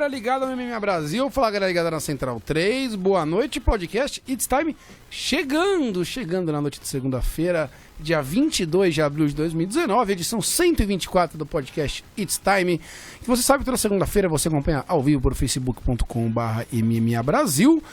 ligada no MMA Brasil, fala galera ligada na Central 3, boa noite, podcast It's Time chegando na noite de segunda-feira, dia 22 de abril de 2019, edição 124 do podcast It's Time. E você sabe que toda segunda-feira você acompanha ao vivo por facebook.com/MMA Brasil,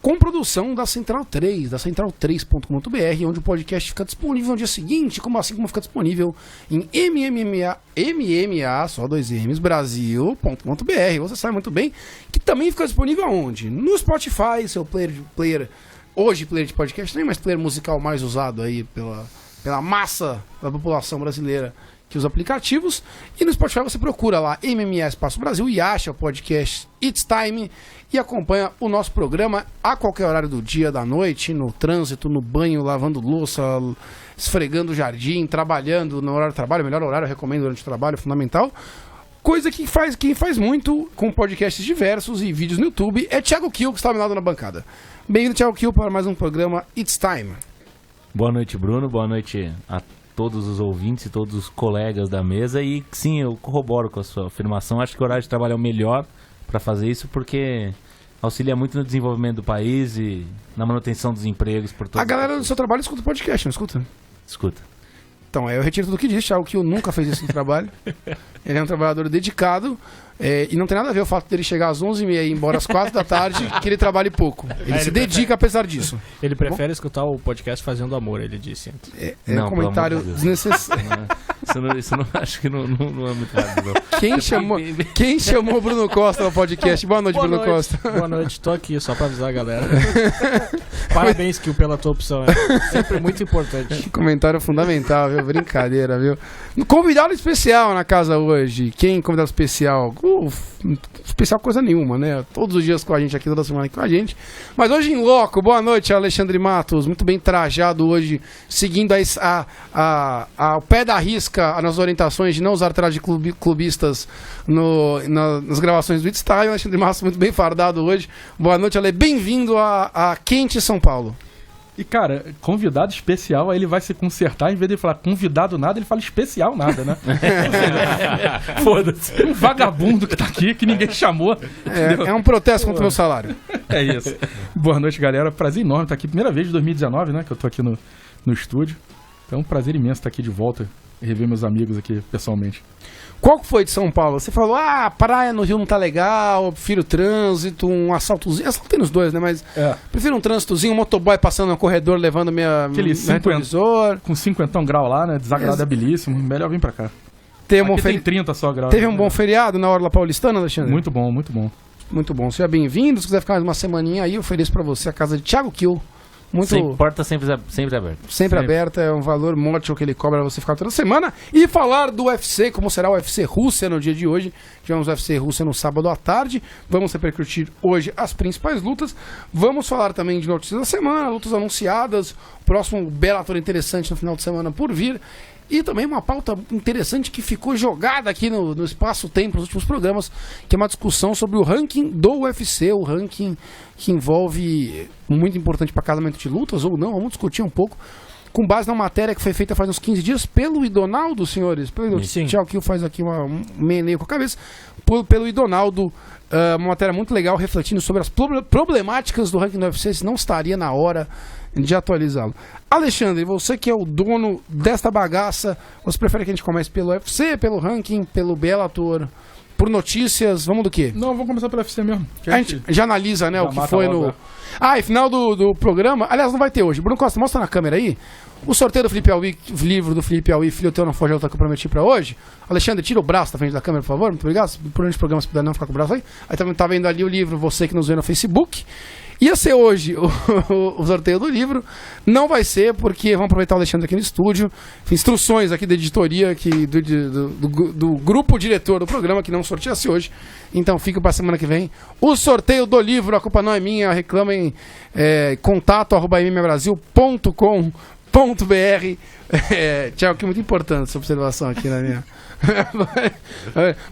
com produção da Central 3, da central3.com.br, onde o podcast fica disponível no dia seguinte, como fica disponível em MMA, só 2 M's, Brasil.com.br. Você sabe muito bem que também fica disponível aonde? No Spotify, seu player de podcast, nem mais player musical mais usado aí pela massa da população brasileira que usa aplicativos. E no Spotify você procura lá MMA Espaço Brasil e acha o podcast It's Time e acompanha o nosso programa a qualquer horário do dia, da noite, no trânsito, no banho, lavando louça, esfregando o jardim, trabalhando no horário de trabalho. O melhor horário eu recomendo durante o trabalho, é fundamental. Coisa que quem faz muito com podcasts diversos e vídeos no YouTube é Thiago Kiel, que está ao meu lado na bancada. Bem-vindo, Thiago Kiel, para mais um programa It's Time. Boa noite, Bruno. Boa noite a todos os ouvintes e todos os colegas da mesa. E sim, eu corroboro com a sua afirmação. Acho que o horário de trabalho é o melhor para fazer isso, porque auxilia muito no desenvolvimento do país e na manutenção dos empregos por todos. A galera do seu trabalho escuta o podcast, não escuta? Escuta. Então, eu retiro tudo o que disse. Thiago Kiel nunca fez isso no trabalho. Ele é um trabalhador dedicado. E não tem nada a ver o fato dele chegar às 11h30 e ir embora às 4 da tarde, que ele trabalhe pouco. Ele se dedica apesar disso. Ele prefere escutar o podcast fazendo amor, ele disse. Um comentário desnecessário. Isso não acho que não é muito rápido, não. Quem chamou o Bruno Costa no podcast? Boa noite, Bruno Costa. Boa noite, tô aqui só pra avisar a galera. Parabéns, Kiel, pela tua opção. É sempre muito importante. Comentário fundamental, viu? Brincadeira, viu? Convidado especial na casa hoje. Quem convidado especial? Especial coisa nenhuma, né? Todos os dias com a gente aqui, toda semana aqui com a gente. Mas hoje em loco, boa noite, Alexandre Matos. Muito bem trajado hoje, seguindo ao pé da risca as orientações de não usar traje clubistas nas gravações do It's Time. Alexandre Matos muito bem fardado hoje. Boa noite, Ale. Bem-vindo a quente São Paulo. E, cara, convidado especial, aí ele vai se consertar, em vez de ele falar convidado nada, ele fala especial nada, né? Foda-se. Um vagabundo que tá aqui, que ninguém chamou. É um protesto contra o meu salário. É isso. Boa noite, galera. Prazer enorme estar aqui. Primeira vez de 2019, né, que eu tô aqui no estúdio. Então, um prazer imenso estar aqui de volta e rever meus amigos aqui pessoalmente. Qual que foi de São Paulo? Você falou, a praia no Rio não tá legal, eu prefiro trânsito, um assaltozinho. Assalto tem nos dois, né? Mas prefiro um trânsitozinho, um motoboy passando no corredor, levando meu retrovisor. Com 50 graus lá, né? Desagradabilíssimo. Melhor vir pra cá. Tem 30 só graus. Teve um bom feriado na Orla Paulistana, Alexandre? Muito bom, muito bom. Muito bom. Seja bem-vindo. Se quiser ficar mais uma semaninha aí, eu ofereço pra você a casa de Thiago Kiel. Porta sempre aberta. Sempre aberta, é um valor módico que ele cobra pra você ficar toda semana. E falar do UFC, como será o UFC Rússia no dia de hoje. Tivemos o UFC Rússia no sábado à tarde. Vamos repercutir hoje as principais lutas. Vamos falar também de notícias da semana, lutas anunciadas. Próximo Bellator interessante no final de semana por vir. E também uma pauta interessante que ficou jogada aqui no espaço-tempo nos últimos programas, que é uma discussão sobre o ranking do UFC, o ranking que envolve, muito importante para casamento de lutas ou não, vamos discutir um pouco, com base na matéria que foi feita faz uns 15 dias pelo Idonaldo, senhores. Pelo Thiago Kiel faz aqui um meio com a cabeça. Pelo Idonaldo, uma matéria muito legal refletindo sobre as problemáticas do ranking do UFC, se não estaria na hora de atualizá-lo. Alexandre, você que é o dono desta bagaça, você prefere que a gente comece pelo UFC, pelo ranking, pelo Bellator, por notícias, vamos do quê? Não, vamos começar pelo UFC mesmo. A gente já analisa, né, o que foi no... e final do programa, aliás, não vai ter hoje. Bruno Costa, mostra na câmera aí, o sorteio do Felipe Alvi, livro do Felipe Alvi, Filho Teu Não Foge a Luta que eu prometi pra hoje. Alexandre, tira o braço da frente da câmera, por favor, muito obrigado. Por onde o programa, se puder não ficar com o braço aí. Aí também tá vendo ali o livro, você que nos vê no Facebook. Ia ser hoje o sorteio do livro, não vai ser porque vamos aproveitar o Alexandre aqui no estúdio, instruções aqui da editoria do grupo diretor do programa que não sorteasse hoje, então fica para a semana que vem o sorteio do livro. A culpa não é minha, reclamem, contato@mbrasil.com.br. Tiago, que é muito importante essa observação aqui na minha...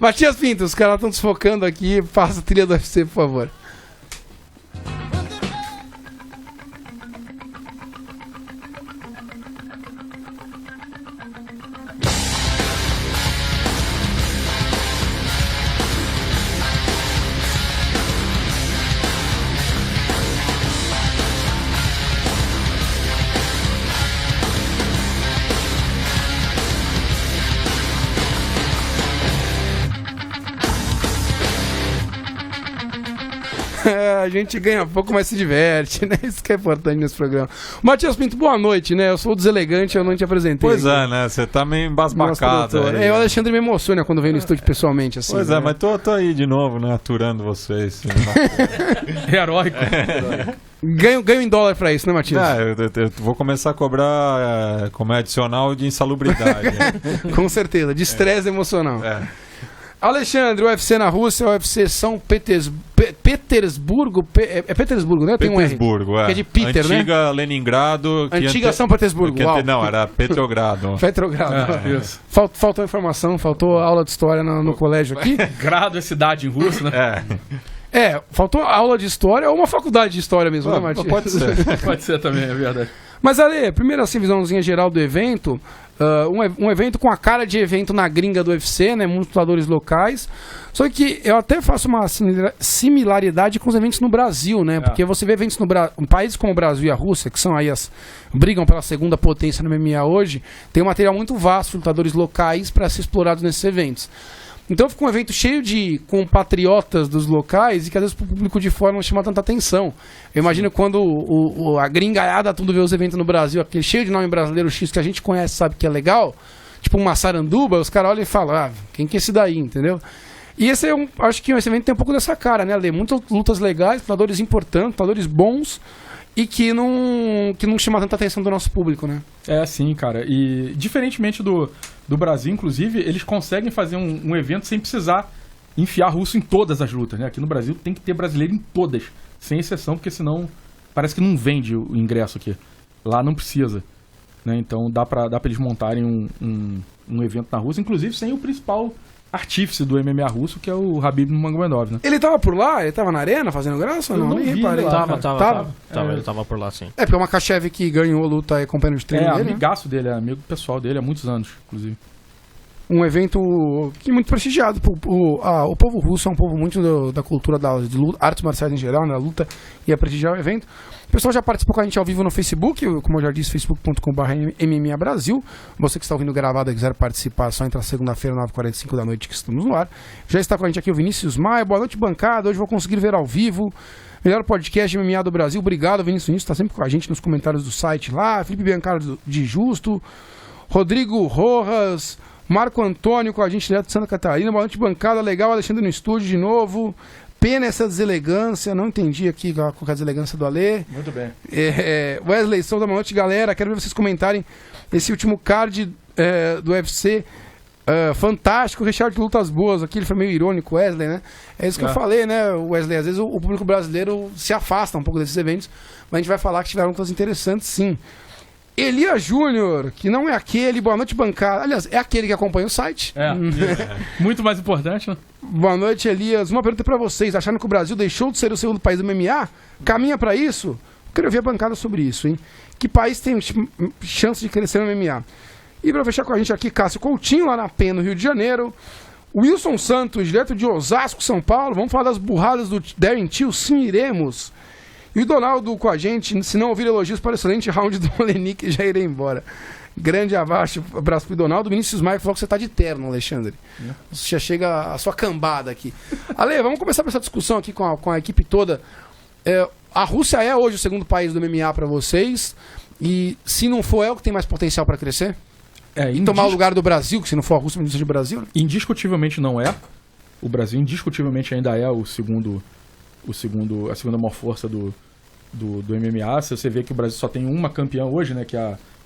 Matias Pinto, os caras estão desfocando aqui, faça a trilha do UFC, por favor. A gente ganha pouco, mas se diverte, né? Isso que é importante nesse programa. Matias Pinto, boa noite, né? Eu sou o deselegante, eu não te apresentei. Pois aqui. é, né? Você tá meio embasbacado. O Alexandre me emociona quando vem no estúdio pessoalmente, assim. Pois né? é, mas tô aí de novo, né? Aturando vocês. Heróico. Ganho em dólar pra isso, né, Matias? Eu vou começar a cobrar como é adicional de insalubridade. Né? Com certeza, de estresse emocional. É. Alexandre, UFC na Rússia, UFC São Petersburgo. É Petersburgo, né? Tem um R. Petersburgo, Que é de Peter, né? Antiga Leningrado. Antiga São Petersburgo. Uau. Não, era Petrogrado. Petrogrado. Isso. Faltou informação, faltou aula de história no colégio aqui. Grado é cidade em russo, né? Faltou aula de história ou uma faculdade de história mesmo, né, Matias? Pode ser. Pode ser também, é verdade. Mas, Ale, primeiro assim, visãozinha geral do evento. Um evento com a cara de evento na gringa do UFC, né? Muitos lutadores locais. Só que eu até faço uma similaridade com os eventos no Brasil, né? Porque você vê eventos em países como o Brasil e a Rússia, que são aí brigam pela segunda potência no MMA hoje, tem um material muito vasto de lutadores locais para ser explorados nesses eventos. Então fica um evento cheio de compatriotas dos locais e que às vezes o público de fora não chama tanta atenção. Eu imagino quando a gringaiada tudo vê os eventos no Brasil, aquele cheio de nome brasileiro X que a gente conhece, sabe que é legal, tipo uma Saranduba, os caras olham e falam, quem que é esse daí, entendeu? E esse acho que esse evento tem um pouco dessa cara, né, Ale? Muitas lutas legais, lutadores importantes, lutadores bons e que não chama tanta atenção do nosso público, né? É, sim, cara. E diferentemente do Brasil, inclusive, eles conseguem fazer um evento sem precisar enfiar russo em todas as lutas, né? Aqui no Brasil tem que ter brasileiro em todas, sem exceção, porque senão parece que não vende o ingresso aqui. Lá não precisa, né? Então dá pra eles montarem um evento na Rússia, inclusive sem o principal artífice do MMA russo, que é o Khabib Nurmagomedov, né? Ele tava por lá? Ele tava na arena fazendo graça ou Eu não? não Nem vi reparei. ele lá. Tava, ele tava por lá, sim. É, porque é uma Makachev que ganhou a luta e companheiro de treino dele, né? Amigaço dele, é amigo pessoal dele há muitos anos, inclusive. Um evento que é muito prestigiado. O povo russo é um povo muito da cultura de luta, artes marciais em geral, né? A luta ia prestigiar o evento. O pessoal já participou com a gente ao vivo no Facebook, como eu já disse, facebook.com/MMA Brasil. Você que está ouvindo gravado e quiser participar, só entra segunda-feira, 9h45 da noite, que estamos no ar. Já está com a gente aqui o Vinícius Maia. Boa noite, bancada. Hoje vou conseguir ver ao vivo. Melhor podcast de MMA do Brasil. Obrigado, Vinícius. Está sempre com a gente nos comentários do site lá. Felipe Biancardo de Justo. Rodrigo Rojas. Marco Antônio com a gente direto de Santa Catarina. Boa noite, bancada. Legal, Alexandre no estúdio de novo. Pena essa deselegância. Não entendi aqui com a deselegância do Alê. Muito bem. Wesley Souza, boa noite, galera. Quero ver vocês comentarem esse último card do UFC. Fantástico, recheado de lutas boas. Aqui ele foi meio irônico, Wesley, né? É isso que eu falei, né, Wesley? Às vezes o público brasileiro se afasta um pouco desses eventos, mas a gente vai falar que tiveram lutas interessantes, sim. Elias Júnior, que não é aquele, boa noite, bancada. Aliás, é aquele que acompanha o site. Muito mais importante, né? Boa noite, Elias. Uma pergunta pra vocês. Acharam que o Brasil deixou de ser o segundo país do MMA? Caminha pra isso? Quero ver a bancada sobre isso, hein? Que país tem chance de crescer no MMA? E pra fechar com a gente aqui, Cássio Coutinho, lá na PEN, no Rio de Janeiro. Wilson Santos, direto de Osasco, São Paulo. Vamos falar das burradas do Darren Till? Sim, iremos. E o Donaldo com a gente, se não ouvir elogios para o excelente round do Olenik, já irei embora. Grande abraço pro Donaldo. Vinícius Maia falou que você tá de terno, Alexandre. Você já chega a sua cambada aqui. Ale, vamos começar essa discussão aqui com a equipe toda. A Rússia é hoje o segundo país do MMA para vocês. E se não for, é o que tem mais potencial para crescer? E tomar o lugar do Brasil, que se não for a Rússia, não seja o Brasil? Né? Indiscutivelmente não é. O Brasil indiscutivelmente ainda é a segunda maior força do MMA. Se você vê que o Brasil só tem uma campeã hoje, né, que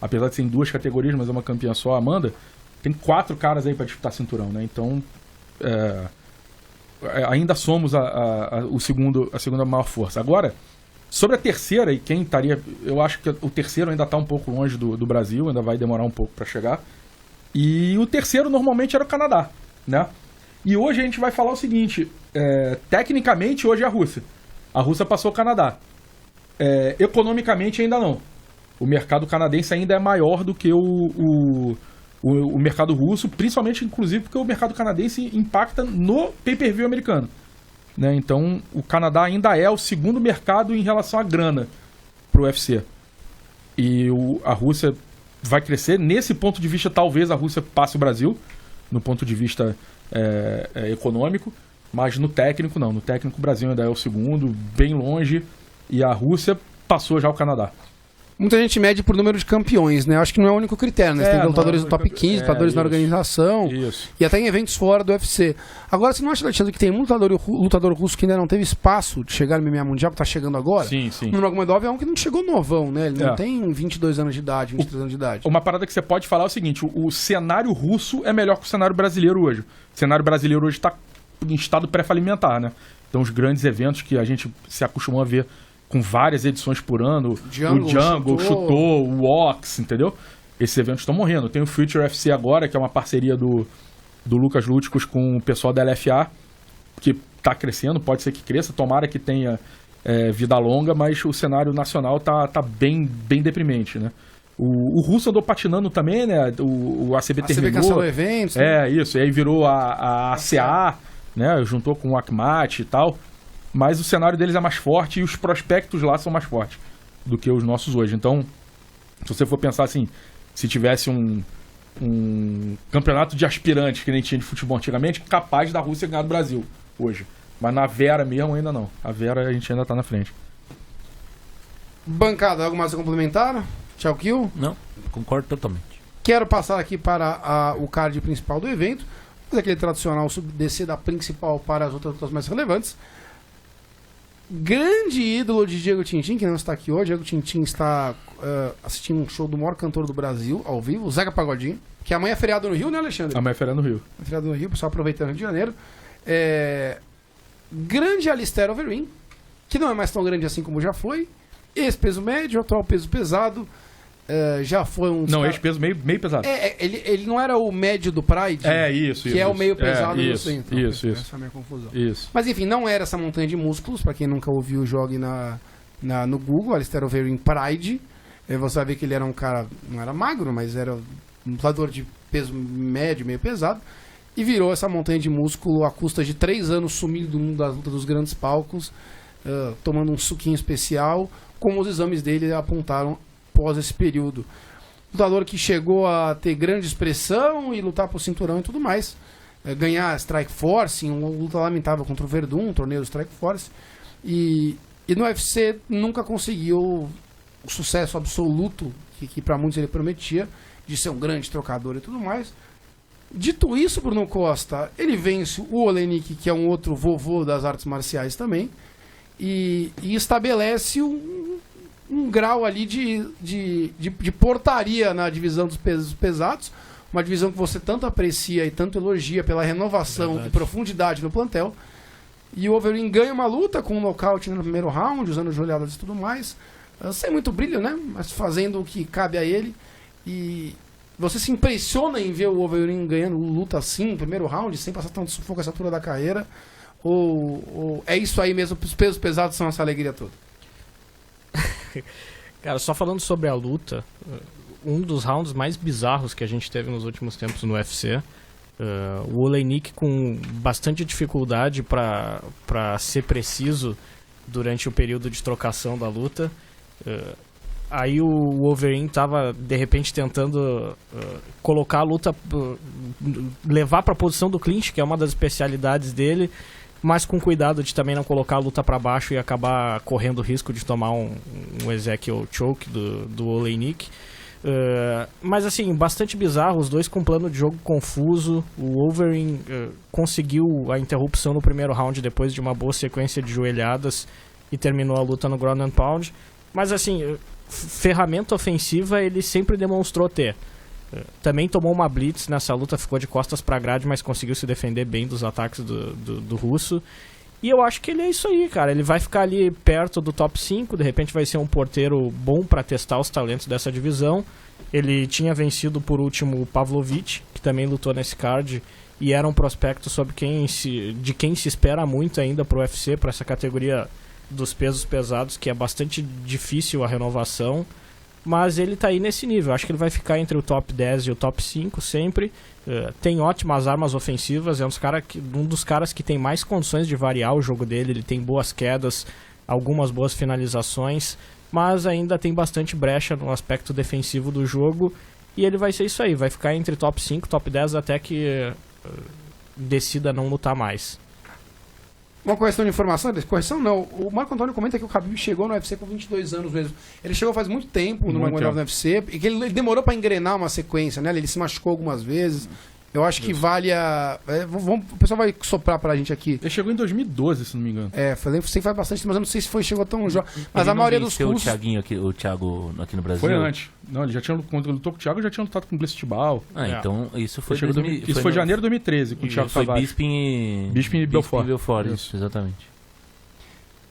apesar de ser em duas categorias, mas é uma campeã só, a Amanda, tem 4 caras aí para disputar cinturão, né? Então ainda somos a segunda maior força. Agora, sobre a terceira, e quem estaria, eu acho que o terceiro ainda está um pouco longe do Brasil, ainda vai demorar um pouco para chegar. E o terceiro normalmente era o Canadá, né? E hoje a gente vai falar o seguinte, tecnicamente hoje é a Rússia. A Rússia passou o Canadá. Economicamente ainda não. O mercado canadense ainda é maior do que o mercado russo, principalmente, inclusive, porque o mercado canadense impacta no pay-per-view americano. Né? Então, o Canadá ainda é o segundo mercado em relação à grana para o UFC. E a Rússia vai crescer. Nesse ponto de vista, talvez a Rússia passe o Brasil, no ponto de vista econômico. Mas no técnico, não. No técnico, o Brasil ainda é o segundo, bem longe. E a Rússia passou já o Canadá. Muita gente mede por número de campeões, né? Acho que não é o único critério, né? Você tem lutadores no top 15, lutadores na organização. Isso. E até em eventos fora do UFC. Agora, você não acha, Alexandre, que tem um lutador russo que ainda não teve espaço de chegar no MMA Mundial, que tá chegando agora? Sim, sim. O Nurmagomedov é um que não chegou novão, né? Ele não É. tem 22 anos de idade, 23 anos de idade. Uma parada que você pode falar é o seguinte, o cenário russo é melhor que o cenário brasileiro hoje. O cenário brasileiro hoje está em estado pré-falimentar, né? Então os grandes eventos que a gente se acostumou a ver com várias edições por ano, Jungle, o Jungle, o Chutou. Chutou, o Ox, entendeu? Esses eventos estão morrendo. Tem o Future UFC agora, que é uma parceria do Lucas Lúticos com o pessoal da LFA, que está crescendo, pode ser que cresça, tomara que tenha vida longa, mas o cenário nacional tá bem deprimente, né? O russo andou patinando também, né? O ACB A CB terminou. cancelou eventos. né? Isso, e aí virou a ACA, né? Juntou com o Akmat e tal. Mas o cenário deles é mais forte e os prospectos lá são mais fortes do que os nossos hoje. Então, se você for pensar assim, se tivesse um campeonato de aspirantes que nem tinha de futebol antigamente, capaz da Rússia ganhar do Brasil hoje. Mas na Vera mesmo ainda não. A Vera a gente ainda tá na frente. Bancada, algo mais a complementar? Tchau, Kill. Não, concordo totalmente. Quero passar aqui para o card principal do evento. Fazer aquele tradicional descer da principal para as outras lutas mais relevantes. Grande ídolo de Diego Tintin, que não está aqui hoje. Diego Tintin está assistindo um show do maior cantor do Brasil, ao vivo, o Zeca Pagodinho. Que amanhã é feriado no Rio, né, Alexandre? Amanhã é feriado no Rio. É feriado no Rio, o pessoal aproveitando o Rio de Janeiro. Grande Alistair Overeem, que não é mais tão grande assim como já foi. Ex-peso médio, atual peso pesado. Já foi um... Não, ex-peso meio pesado. Ele não era o médio do Pride? Isso. Que é o meio pesado do isso, centro. Isso. Essa é a minha confusão. Isso. Mas enfim, não era essa montanha de músculos. Pra quem nunca ouviu, jogue no Google, Alistair Overeem Pride. Você vai ver que ele era um cara, não era magro, mas era um lutador de peso médio, meio pesado. E virou essa montanha de músculo à custa de 3 anos sumido do mundo das lutas dos grandes palcos, tomando um suquinho especial, como os exames dele apontaram após esse período. Lutador que chegou a ter grande expressão e lutar por cinturão e tudo mais. Ganhar Strike Force, uma luta lamentável contra o Verdun, um torneio do Strike Force. E no UFC nunca conseguiu o sucesso absoluto que para muitos ele prometia, de ser um grande trocador e tudo mais. Dito isso, Bruno Costa, ele vence o Oleinik, que é um outro vovô das artes marciais também, e estabelece um grau ali de portaria na divisão dos pesos pesados, uma divisão que você tanto aprecia e tanto elogia pela renovação e profundidade no plantel. E o Overeem ganha uma luta com um nocaute no primeiro round, usando joelhadas e tudo mais, sem muito brilho, né? Mas fazendo o que cabe a ele. E você se impressiona em ver o Overeem ganhando luta assim, no primeiro round, sem passar tanto sufoco essa altura da carreira? Ou é isso aí mesmo, os pesos pesados são essa alegria toda? Cara, só falando sobre a luta, um dos rounds mais bizarros que a gente teve nos últimos tempos no UFC, o Oleinik com bastante dificuldade para ser preciso durante o período de trocação da luta. Aí o Overeem tava de repente tentando colocar a luta, levar para a posição do clinch, que é uma das especialidades dele, mas com cuidado de também não colocar a luta para baixo e acabar correndo o risco de tomar um Ezekiel choke do Oleinik. Mas assim, bastante bizarro, os dois com plano de jogo confuso. O Overeem conseguiu a interrupção no primeiro round depois de uma boa sequência de joelhadas e terminou a luta no ground and pound. Mas assim, ferramenta ofensiva ele sempre demonstrou ter. Também tomou uma blitz nessa luta, ficou de costas pra grade, mas conseguiu se defender bem dos ataques do russo. E eu acho que ele é isso aí, cara. Ele vai ficar ali perto do top 5, de repente vai ser um porteiro bom pra testar os talentos dessa divisão. Ele tinha vencido por último o Pavlovich, que também lutou nesse card, e era um prospecto sobre de quem se espera muito ainda pro UFC, pra essa categoria dos pesos pesados, que é bastante difícil a renovação. Mas ele tá aí nesse nível. Acho que ele vai ficar entre o top 10 e o top 5 sempre. Tem ótimas armas ofensivas. É um dos caras que tem mais condições de variar o jogo dele. Ele tem boas quedas, algumas boas finalizações, mas ainda tem bastante brecha no aspecto defensivo do jogo. E ele vai ser isso aí. Vai ficar entre top 5 top 10 até que decida não lutar mais. uma correção de informação, correção não, o Marco Antônio comenta que o Khabib chegou no UFC com 22 anos mesmo. Ele chegou faz muito tempo no UFC, e que ele demorou pra engrenar uma sequência, né? Ele se machucou algumas vezes. Eu acho que vale a... o pessoal vai soprar pra gente aqui. Ele chegou em 2012, se não me engano. Sei que faz bastante, mas eu não sei se chegou tão jovem. Mas ele a maioria dos venceu cursos... o Thiago aqui no Brasil? Foi antes. Não, ele já tinha, quando ele lutou com o Thiago, já tinha lutado com o Blestibal. Então isso foi... Isso foi janeiro de 2013, com o Thiago Foi Tavares. Bisping e Belfort. Isso, exatamente.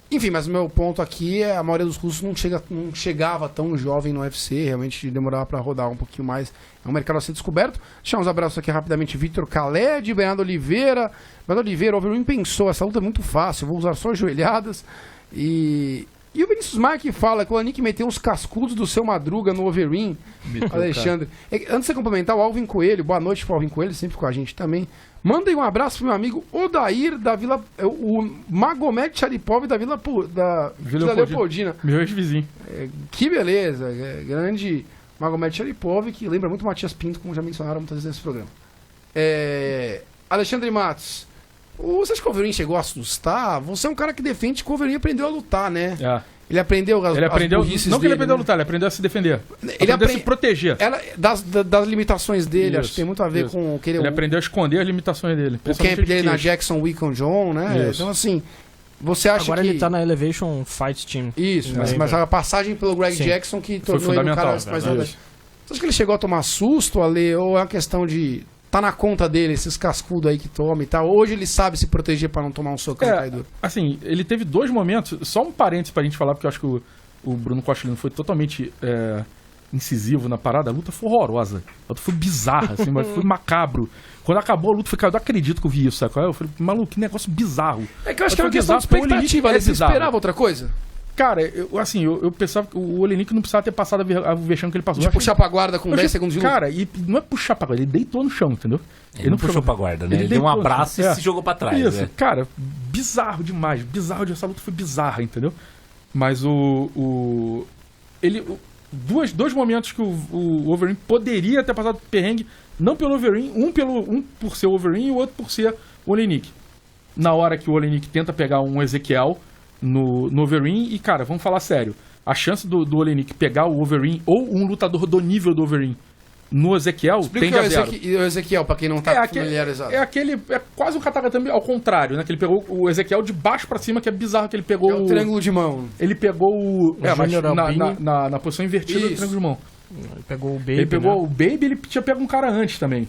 Enfim, mas o meu ponto aqui é a maioria dos cursos não chegava tão jovem no UFC, realmente demorava pra rodar um pouquinho mais. É um mercado a ser descoberto. Deixar uns abraços aqui rapidamente. Vitor Khaled, Bernardo Oliveira. Bernardo Oliveira, o Overeem pensou, essa luta é muito fácil, vou usar só joelhadas. E o Vinícius Marque fala que o Anik meteu uns cascudos do seu Madruga no Overeem. Alexandre. Antes de você complementar, o Alvin Coelho, boa noite pro Alvin Coelho, sempre com a gente também. Manda aí um abraço pro meu amigo Odair da Vila... O Magomed Sharipov da Vila Leopoldina. Meu ex-vizinho. Que beleza. Grande Magomed Sharipov, que lembra muito Matias Pinto, como já mencionaram muitas vezes nesse programa. Alexandre Matos. Você acha que o Overeem chegou a assustar? Você é um cara que defende que o Overeem aprendeu a lutar, né? Ele aprendeu as burrices não que ele dele, aprendeu a né? lutar, ele aprendeu a se defender. Ele aprendeu a se proteger. Das limitações dele, acho que tem muito a ver com o que ele aprendeu a esconder as limitações dele. O camp dele na Jackson Weekon John, né? Então, assim, você acha Agora que... ele tá na Elevation Fight Team. Isso, mas a passagem pelo Greg Jackson que tornou ele um cara mais verdade. Você acha que ele chegou a tomar susto, Ale, ou é uma questão de... Tá na conta dele, esses cascudos aí que toma e tal. Hoje ele sabe se proteger pra não tomar um soco caidor. Assim, ele teve 2 momentos, só um parênteses pra gente falar, porque eu acho que o Bruno Costilino foi totalmente incisivo na parada. A luta foi horrorosa. A luta foi bizarra, assim, mas foi macabro. Quando acabou a luta, eu não acredito que eu vi isso, sabe? Eu falei, maluco, que negócio bizarro. É que eu acho que é uma questão de expectativa. Você esperava outra coisa? Cara, eu pensava que o Oleinik não precisava ter passado a vexame que ele passou. De puxar pra guarda com 10 segundos de luta. Cara, e não é puxar pra guarda, ele deitou no chão, entendeu? Ele não puxou pra guarda, né? Ele deu um abraço e se jogou pra trás. Isso, né? cara, bizarro demais. Essa luta foi bizarra, entendeu? Mas dois momentos que o Overeem poderia ter passado perrengue, não pelo Overeem, um por ser o Overeem e o outro por ser o Oleinik. Na hora que o Oleinik tenta pegar um Ezequiel no Overeem, e cara, vamos falar sério, a chance do Oleinik pegar o Overeem ou um lutador do nível do Overeem no Ezequiel tende a zero. O Ezequiel, pra quem não tá familiarizado. É quase um katagatame ao contrário, né? Que ele pegou o Ezequiel de baixo pra cima, que é bizarro que ele pegou o triângulo de mão. Ele pegou mas na posição invertida do triângulo de mão. Ele pegou o Baby. Ele pegou o Baby, ele tinha pego um cara antes também.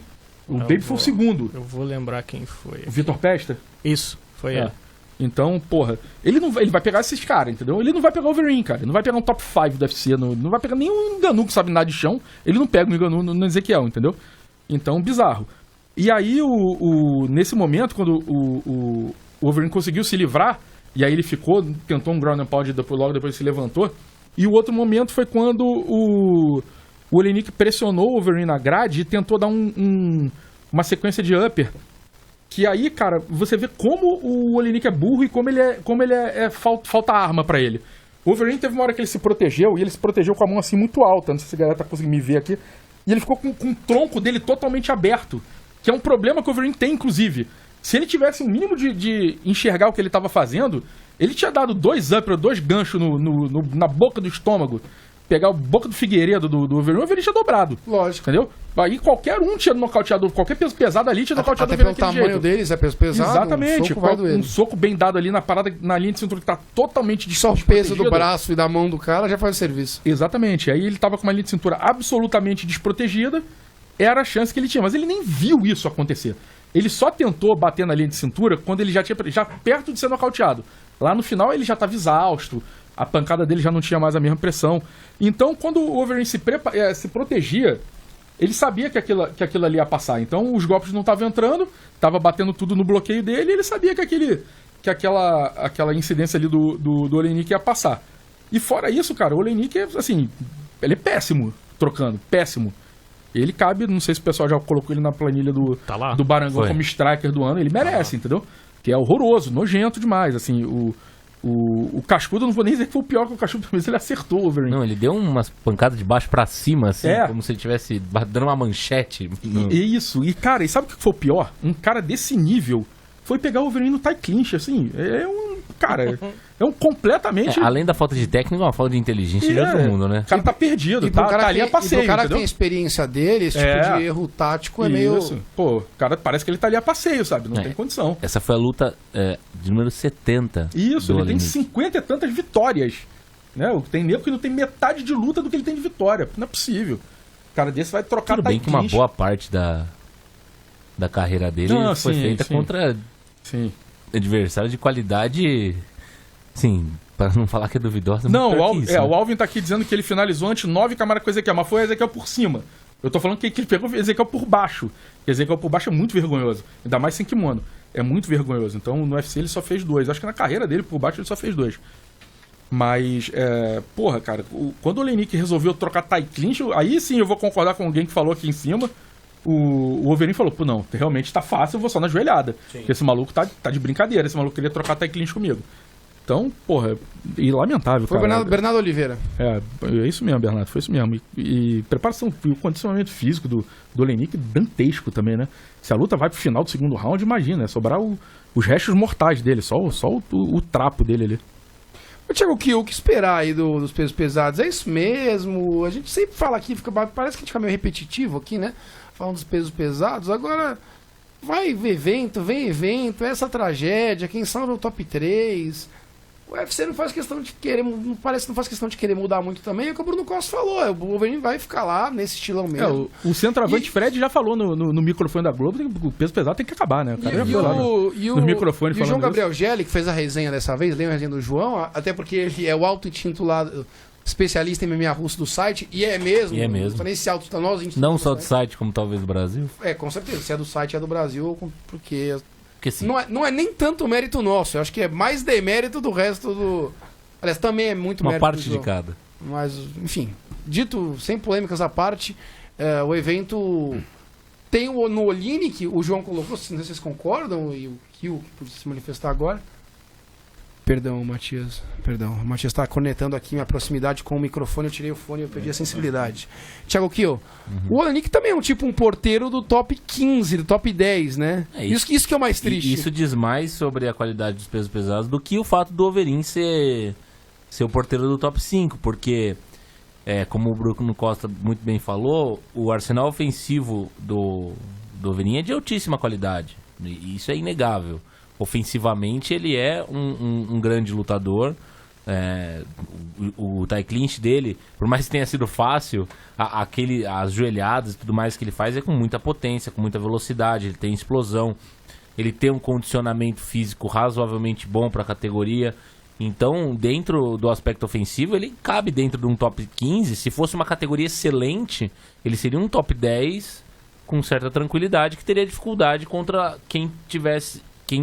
O Baby foi o segundo. Eu vou lembrar quem foi. O Vitor Pesta? Isso, foi ele. Então, porra, ele vai pegar esses caras, entendeu? Ele não vai pegar o Overeem, cara. Ele não vai pegar um top 5 do UFC, não vai pegar nenhum Ngannou que sabe nada de chão. Ele não pega o Ngannou no Ezequiel, entendeu? Então, bizarro. E aí, nesse momento, quando o Overeem conseguiu se livrar, e aí ele tentou um ground and pound, logo depois se levantou. E o outro momento foi quando o Oleinik pressionou o Overeem na grade e tentou dar uma sequência de upper. Que aí, cara, você vê como o Oleinik é burro e como ele falta arma pra ele. O Overeem teve uma hora que ele se protegeu, e ele se protegeu com a mão assim muito alta. Não sei se a galera tá conseguindo me ver aqui. E ele ficou com o tronco dele totalmente aberto. Que é um problema que o Overeem tem, inclusive. Se ele tivesse um mínimo de enxergar o que ele tava fazendo, ele tinha dado 2 uppers, 2 ganchos na boca do estômago. Pegar a boca do Figueiredo do Overeem, o Overeem tinha dobrado. Lógico. Entendeu? Aí qualquer um tinha nocauteado, qualquer peso pesado ali tinha nocauteado. Até pelo tamanho deles, é peso pesado. Exatamente. Um soco bem dado ali na linha de cintura que tá totalmente só o peso do braço e da mão do cara já faz o serviço. Exatamente. Aí ele tava com uma linha de cintura absolutamente desprotegida, era a chance que ele tinha. Mas ele nem viu isso acontecer. Ele só tentou bater na linha de cintura quando ele já perto de ser nocauteado. Lá no final ele já tava exausto, a pancada dele já não tinha mais a mesma pressão. Então, quando o Overeem se protegia, ele sabia que aquilo ali ia passar. Então, os golpes não estavam entrando, estava batendo tudo no bloqueio dele, e ele sabia que aquela incidência ali do Oleinik ia passar. E fora isso, cara, o Oleinik assim, ele é péssimo trocando, péssimo. Ele cabe, não sei se o pessoal já colocou ele na planilha do Barangão como striker do ano, ele merece, entendeu? Que é horroroso, nojento demais, assim, o Cascudo, eu não vou nem dizer que foi o pior que o Cascudo, mas ele acertou o Overeem. Não, ele deu umas pancadas de baixo pra cima, assim, como se ele estivesse dando uma manchete. Isso, e cara, e sabe o que foi o pior? Um cara desse nível foi pegar o Wolverine no tie clinch, assim, cara, é um completamente... Além da falta de técnica, é uma falta de inteligência de outro mundo, né? O cara tá perdido, E pro tá ali a passeio, pro cara que entendeu? tem experiência dele, esse tipo de erro tático é meio... Pô, o cara parece que ele tá ali a passeio, sabe? Não tem condição. Essa foi a luta de número 70. Isso, ele tem Olenik. 50 e tantas vitórias. Né? Tem nego que não tem metade de luta do que ele tem de vitória. Não é possível. O cara desse vai trocar Tudo bem tie que uma clinch. boa parte da carreira dele foi feita contra adversários de qualidade, sim, para não falar que é duvidosa. Não, muito o Alvin tá aqui dizendo que ele finalizou antes 9 camadas com o Ezequiel, mas foi o Ezequiel por cima. Eu tô falando que ele pegou o Ezequiel por baixo. O Ezequiel por baixo é muito vergonhoso. Ainda mais sem kimono. É muito vergonhoso. Então no UFC ele só fez 2. Acho que na carreira dele por baixo ele só fez 2. Mas, porra, cara, quando o Olenik resolveu trocar tie clinch, aí sim eu vou concordar com alguém que falou aqui em cima. O Wolverine falou, pô, não, realmente tá fácil, eu vou só na joelhada. Porque esse maluco tá de brincadeira, esse maluco queria trocar tie clinch comigo. Então, porra, e lamentável, Foi cara. Bernardo Oliveira. É isso mesmo, Bernardo, foi isso mesmo. E preparação e o condicionamento físico do Olenik dantesco também, né? Se a luta vai pro final do segundo round, imagina, sobrar os restos mortais dele, só o trapo dele ali. Ô, Thiago, o que esperar aí dos pesos pesados? É isso mesmo? A gente sempre fala aqui, parece que a gente fica meio repetitivo aqui, né? Falando dos pesos pesados. Agora, vem evento, essa tragédia, quem salva o top 3. O UFC não faz questão de querer, não faz questão de querer mudar muito também. É o que o Bruno Costa falou, o Wolverine vai ficar lá nesse estilão mesmo. O centroavante Fred já falou no microfone da Globo que o peso pesado tem que acabar, né? O cara já foi lá no microfone e o falando João isso. Gabriel Gelli, que fez a resenha dessa vez, lembra a resenha do João? Até porque ele é o auto-intitulado especialista em MMA russo do site, e é mesmo. E é mesmo. Nesse auto nós não só do site, como talvez do Brasil. Com certeza. Se é do site, é do Brasil, porque sim. Não é nem tanto mérito nosso. Eu acho que é mais demérito do resto do... Aliás, também é muito uma mérito parte de cada. Mas, enfim, dito, sem polêmicas à parte, o evento tem no Olenik, o João colocou, não sei se vocês concordam, e o Kio por se manifestar agora. Perdão, Matias. Perdão. O Matias está conectando aqui minha proximidade com o microfone. Eu tirei o fone e eu perdi a sensibilidade. Thiago Kio, o Olenik também é um porteiro do top 15, do top 10, né? Isso que é o mais triste. Isso diz mais sobre a qualidade dos pesos pesados do que o fato do Wolverine ser o porteiro do top 5. Porque, como o Bruno Costa muito bem falou, o arsenal ofensivo do Wolverine é de altíssima qualidade. E isso é inegável. Ofensivamente ele é um grande lutador. O tie clinch dele, por mais que tenha sido fácil, as joelhadas e tudo mais que ele faz é com muita potência, com muita velocidade. Ele tem explosão, ele tem um condicionamento físico razoavelmente bom para a categoria. Então, dentro do aspecto ofensivo, ele cabe dentro de um top 15. Se fosse uma categoria excelente, ele seria um top 10 com certa tranquilidade, que teria dificuldade contra quem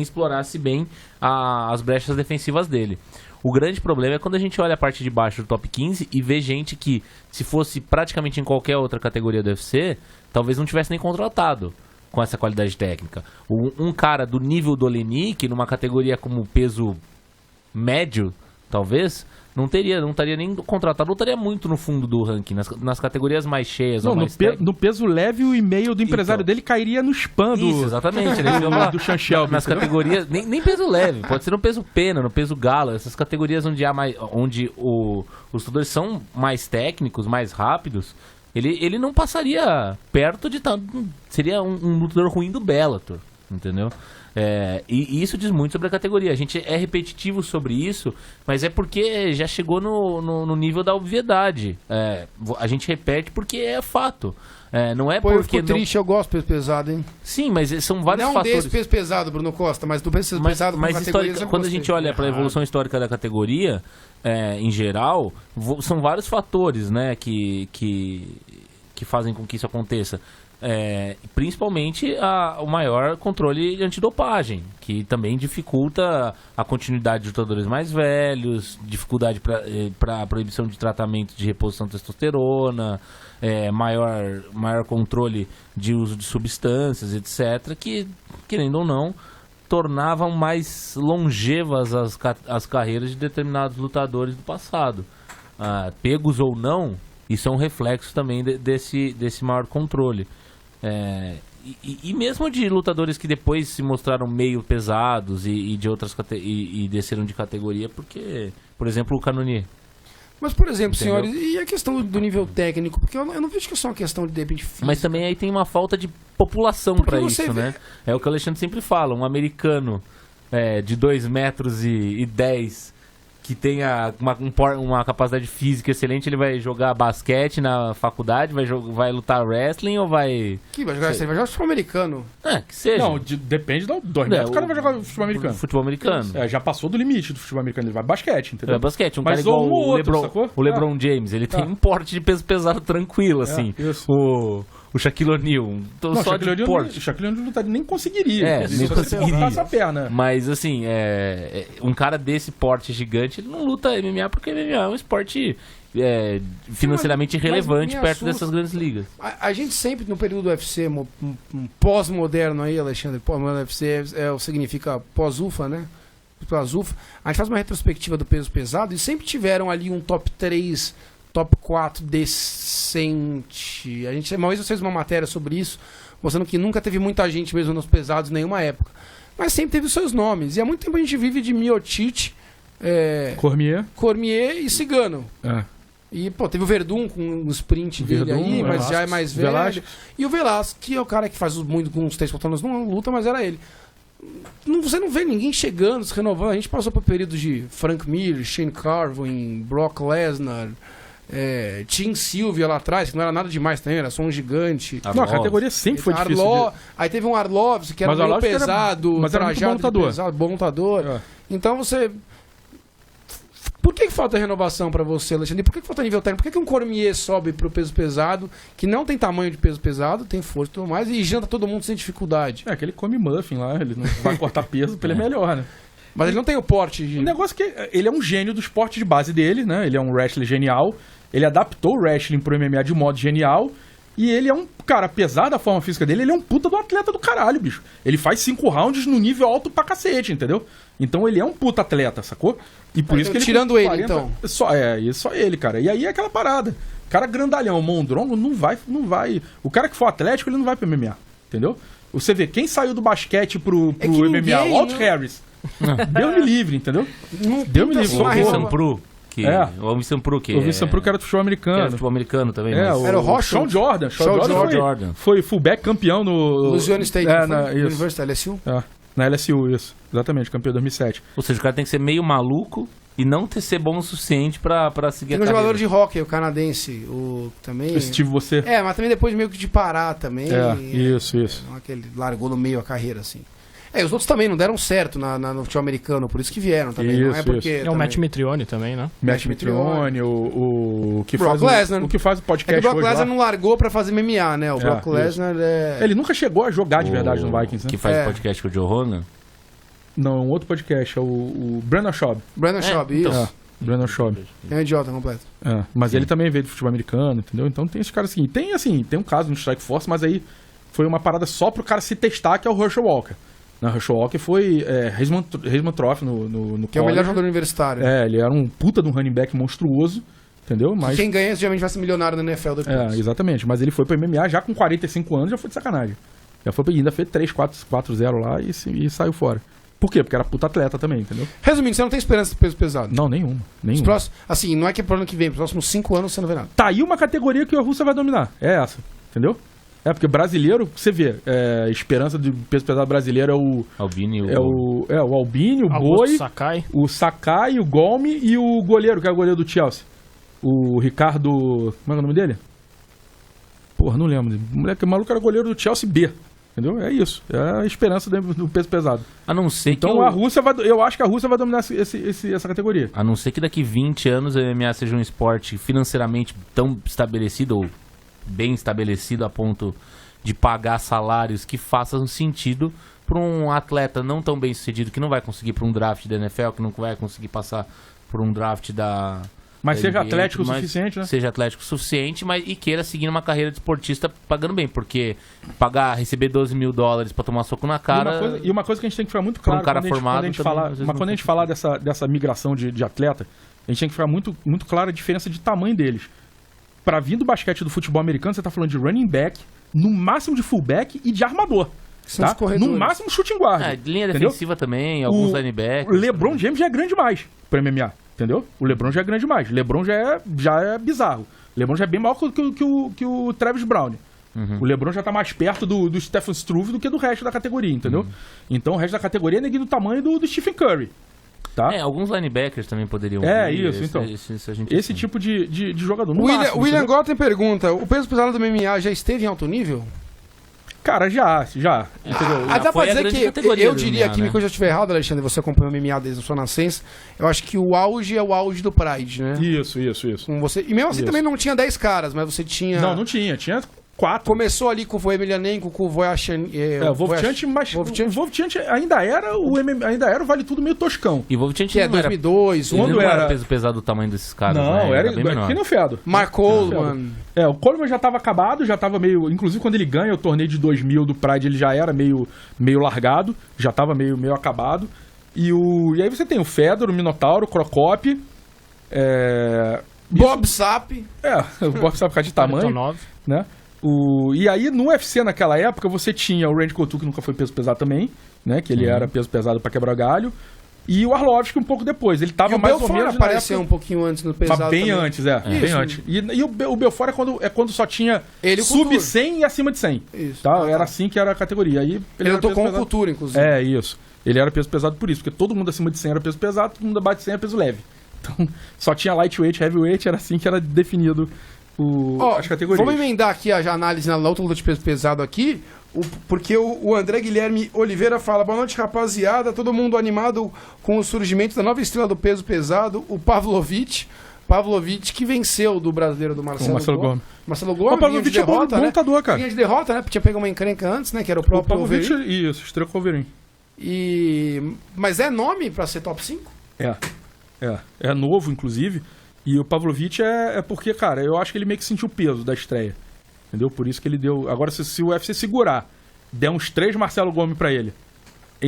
explorasse bem as brechas defensivas dele. O grande problema é quando a gente olha a parte de baixo do top 15 e vê gente que, se fosse praticamente em qualquer outra categoria do UFC, talvez não tivesse nem contratado com essa qualidade técnica. Um cara do nível do Olenik, numa categoria como peso médio, talvez, não estaria nem contratado, não estaria muito no fundo do ranking, nas categorias mais cheias. Não, ou mais no peso leve, o e-mail do empresário dele cairia no spam Isso, exatamente. do Sean Shelby. Nas categorias, nem peso leve, pode ser no peso pena, no peso gala, essas categorias onde os lutadores são mais técnicos, mais rápidos, ele não passaria perto de... Seria um lutador ruim do Bellator, entendeu? E isso diz muito sobre a categoria. A gente é repetitivo sobre isso, mas é porque já chegou no nível da obviedade. A gente repete porque é fato. Não é porque... Eu fico triste, eu gosto do peso pesado, hein? Sim, mas são vários fatores. Não desse peso pesado, Bruno Costa, mas do peso pesado mas quando a gente olha para a evolução histórica da categoria, em geral, são vários fatores, né, que fazem com que isso aconteça. Principalmente o maior controle de antidopagem, que também dificulta a continuidade de lutadores mais velhos, dificuldade para a proibição de tratamento de reposição de testosterona, maior controle de uso de substâncias, etc., que, querendo ou não, tornavam mais longevas as carreiras de determinados lutadores do passado. Pegos ou não, isso é um reflexo também desse maior controle. E mesmo de lutadores que depois se mostraram meio pesados e de outras e desceram de categoria, porque, por exemplo, o Cannonier. Mas, por exemplo, Entendeu? senhores, e a questão do nível técnico? Porque eu não vejo que é só uma questão de repente física. Mas também aí tem uma falta de população Porque pra você isso, vê- né? É o que o Alexandre sempre fala, um americano de 2 metros e 10 que tenha uma capacidade física excelente, ele vai jogar basquete na faculdade, vai lutar wrestling ou vai... Que vai jogar, você vai jogar futebol americano. Que seja. Não, depende de 2 metros, o cara vai jogar futebol americano. Futebol americano. Já passou do limite do futebol americano, ele vai basquete, entendeu? É basquete, Mas cara igual um ou o outro, LeBron, sacou? o LeBron James, ele tem um porte de peso pesado tranquilo, assim. isso. O Shaquille O'Neal, então Não, só de porte. o Shaquille O'Neal nem conseguiria. Nem se você conseguiria. cortasse a perna. Mas assim, um cara desse porte gigante, ele não luta MMA porque MMA é um esporte financeiramente mas irrelevante me perto assusta. dessas grandes ligas. A gente sempre, no período do UFC, pós-moderno aí, Alexandre, pós-moderno UFC significa pós-UFA, né? Pós-UFA. A gente faz uma retrospectiva do peso pesado e sempre tiveram ali um top 3, top 4 decente. Uma vez eu fiz uma matéria sobre isso, mostrando que nunca teve muita gente mesmo nos pesados em nenhuma época. Mas sempre teve os seus nomes. E há muito tempo a gente vive de Miocic, Cormier e Cigano. E, teve o Verdun com um sprint dele aí, mas já é mais velho. Velasquez. E o Velasquez, que é o cara que faz muito com os 3-4 anos, não luta, mas era ele. Você não vê ninguém chegando, se renovando. A gente passou por períodos de Frank Mir, Shane Carvin, Brock Lesnar, Tim Sylvia lá atrás, que não era nada demais também, era só um gigante. Não, a categoria sempre foi difícil. Aí teve um Arlovski, que era Mas meio Arlovski pesado, mas era muito bom lutador. bom lutador. Então você... Por que falta renovação pra você, Alexandre? Por que falta nível técnico? Por que um Cormier sobe pro peso pesado, que não tem tamanho de peso pesado, tem força e tudo mais, e janta todo mundo sem dificuldade? Que ele come muffin lá, ele não vai cortar peso, porque ele é melhor, né? Mas ele não tem o porte de... O negócio é que ele é um gênio do esporte de base dele, né? Ele é um wrestler genial, ele adaptou o wrestling pro MMA de modo genial, e ele é um cara, apesar da forma física dele, ele é um puta do atleta do caralho, bicho. Ele faz 5 rounds no nível alto pra cacete, entendeu? Então ele é um puta atleta, sacou? E por isso que ele... Tirando ele, então. Só ele, cara. E aí é aquela parada. Cara grandalhão, mondrongo, não vai... O cara que for atlético, ele não vai pro MMA, entendeu? Você vê, quem saiu do basquete pro MMA? O Walt Harris. Deus me livre, entendeu? Deus me livre. O Alvin Sampru, o Alvin Sampru, que O Alvin Sampru, que era do futebol americano. era futebol americano também. Era o Rocha? Sean Jordan. Jordan. Foi fullback campeão no... Louisiana State, University LSU? Na LSU, isso. Exatamente, campeão em 2007. Ou seja, o cara tem que ser meio maluco e não ser bom o suficiente pra seguir Tem um a carreira. jogador de hockey, o canadense, o também... Steve você. Mas também depois meio que de parar também. Isso. Aquele largou no meio a carreira, assim. Os outros também não deram certo no futebol americano, por isso que vieram também. Não é porque... É o Matt Mitrione também, né? Matt Mitrione, o que Brock faz Lesnar. o que faz o podcast É que o Brock hoje Lesnar lá. não largou pra fazer MMA, né? O Brock Lesnar Ele nunca chegou a jogar de verdade no Vikings, né? Que faz podcast com o Joe Rogan. Não, um outro podcast, é o Brandon Schaub. Brandon Schaub, então. isso. Brandon Schaub. É um idiota completo. Mas ele também veio do futebol americano, entendeu? Então tem esses caras assim. Tem um caso no Strike Force, mas aí foi uma parada só pro cara se testar, que é o Herschel Walker. O Herschel Walker foi Heisman Trophy no Que é o melhor college. jogador universitário. Ele era um puta de um running back monstruoso, entendeu? Mas Quem ganha geralmente vai ser milionário na NFL depois. exatamente. Mas ele foi pro MMA já com 45 anos, já foi de sacanagem. Ainda fez 3-4-0 lá e saiu fora. Por quê? Porque era puta atleta também, entendeu? Resumindo, você não tem esperança de peso pesado? Não, nenhuma. Os próximos, assim, não é que é pro ano que vem, pros próximos 5 anos você não vê nada. Tá aí uma categoria que a Rússia vai dominar. É essa, entendeu? Porque brasileiro, você vê, esperança de peso pesado brasileiro é o Albini, o Albini, o Augusto Boi, Sakai. o Sakai, o Gomes e o goleiro, que é o goleiro do Chelsea. O Ricardo... Como é o nome dele? Porra, não lembro. O moleque maluco era goleiro do Chelsea B. Entendeu? É isso. É a esperança do peso pesado. A não ser Então que a Rússia eu acho que a Rússia vai dominar essa categoria. A não ser que daqui 20 anos o MMA seja um esporte financeiramente tão estabelecido ou bem estabelecido a ponto de pagar salários que façam sentido para um atleta não tão bem sucedido, que não vai conseguir para um draft da NFL, que não vai conseguir passar por um draft da... Mas seja NBA, atlético o mas suficiente, né? Seja atlético o suficiente, e queira seguir uma carreira de esportista pagando bem, porque receber $12 mil pra tomar soco na cara... E uma coisa que a gente tem que ficar muito claro cara quando a gente falar dessa migração de atleta, a gente tem que ficar muito, muito claro a diferença de tamanho deles. Pra vir do basquete do futebol americano, você tá falando de running back, no máximo de fullback e de armador. São os Tá? corredores. No máximo shooting guard. Linha entendeu? defensiva também, alguns O linebackers. LeBron James já é grande demais pra MMA, entendeu? O LeBron já é grande demais. O LeBron já é bizarro. O LeBron já é bem maior que o Travis Brown. O LeBron já tá mais perto do Stephen Struve do que do resto da categoria, entendeu? Então o resto da categoria é neguinho do tamanho do Stephen Curry. Tá? Alguns linebackers também poderiam Isso, então. Esse tipo de jogador. No máximo, William entendeu? Gotten pergunta: o peso pesado do MMA já esteve em alto nível? Cara, já. Entendeu? Dá pra foi a dizer grande que categoria eu do diria MMA, que, me né? corrija se eu estiver errado, Alexandre, você acompanha o MMA desde a sua nascença. Eu acho que o auge é o auge do Pride, né? Isso. Com você. E mesmo assim Isso. também não tinha 10 caras, mas você tinha. Não tinha. Tinha 4. Começou ali com o Emelianenko, com o Voyachan. O Vovchanti, mas o Vovchanti ainda era o Vale Tudo meio toscão. E o Vovchanti Que é não era 2002, Ele Quando não era era peso pesado do tamanho desses caras, Não, né? era bem menor. que nem o Fedo. Mark Coleman. O Coleman já tava acabado, já tava meio... Inclusive, quando ele ganha o torneio de 2000 do Pride, ele já era meio largado, já tava meio acabado. E aí você tem o Fedor, o Minotauro, o Crocop... Bob Sapp. O Bob sabe ficar de tamanho, 9. né? E aí, no UFC, naquela época, você tinha o Randy Couture, que nunca foi peso pesado também, né? Que ele era peso pesado pra quebrar galho. E o Arlovski um pouco depois. Ele tava E o mais ou Belfort menos apareceu na um pouquinho antes no época, pesado mas bem também. antes, bem Isso. antes. E o Belfort é quando só tinha Ele e o sub Couture. 100 e acima de 100. Isso. Tá? Ah, tá. Era assim que era a categoria. Aí Ele era lutou peso com o pesado. Couture, inclusive. Isso. Ele era peso pesado por isso, porque todo mundo acima de 100 era peso pesado, todo mundo abaixo de 100 era peso leve. Então, só tinha lightweight, heavyweight, era assim que era definido as categorias. Vamos emendar aqui a análise na outra luta de peso pesado aqui, porque o André Guilherme Oliveira fala: boa noite, rapaziada, todo mundo animado com o surgimento da nova estrela do peso pesado, o Pavlovich, que venceu do brasileiro do Marcelo Gomes. Marcelo Gomes, O Pavlovich é bom lutador, cara. Vinha de derrota, né? Tinha pego uma encrenca antes, né? Que era o O próprio Pavlovich, Overeem. isso, estreou com o Overeem. Mas é nome pra ser top 5? É novo, inclusive. E o Pavlovich é porque, cara, eu acho que ele meio que sentiu o peso da estreia. Entendeu? Por isso que ele deu... Agora, se o UFC segurar, der uns 3 Marcelo Gomes pra ele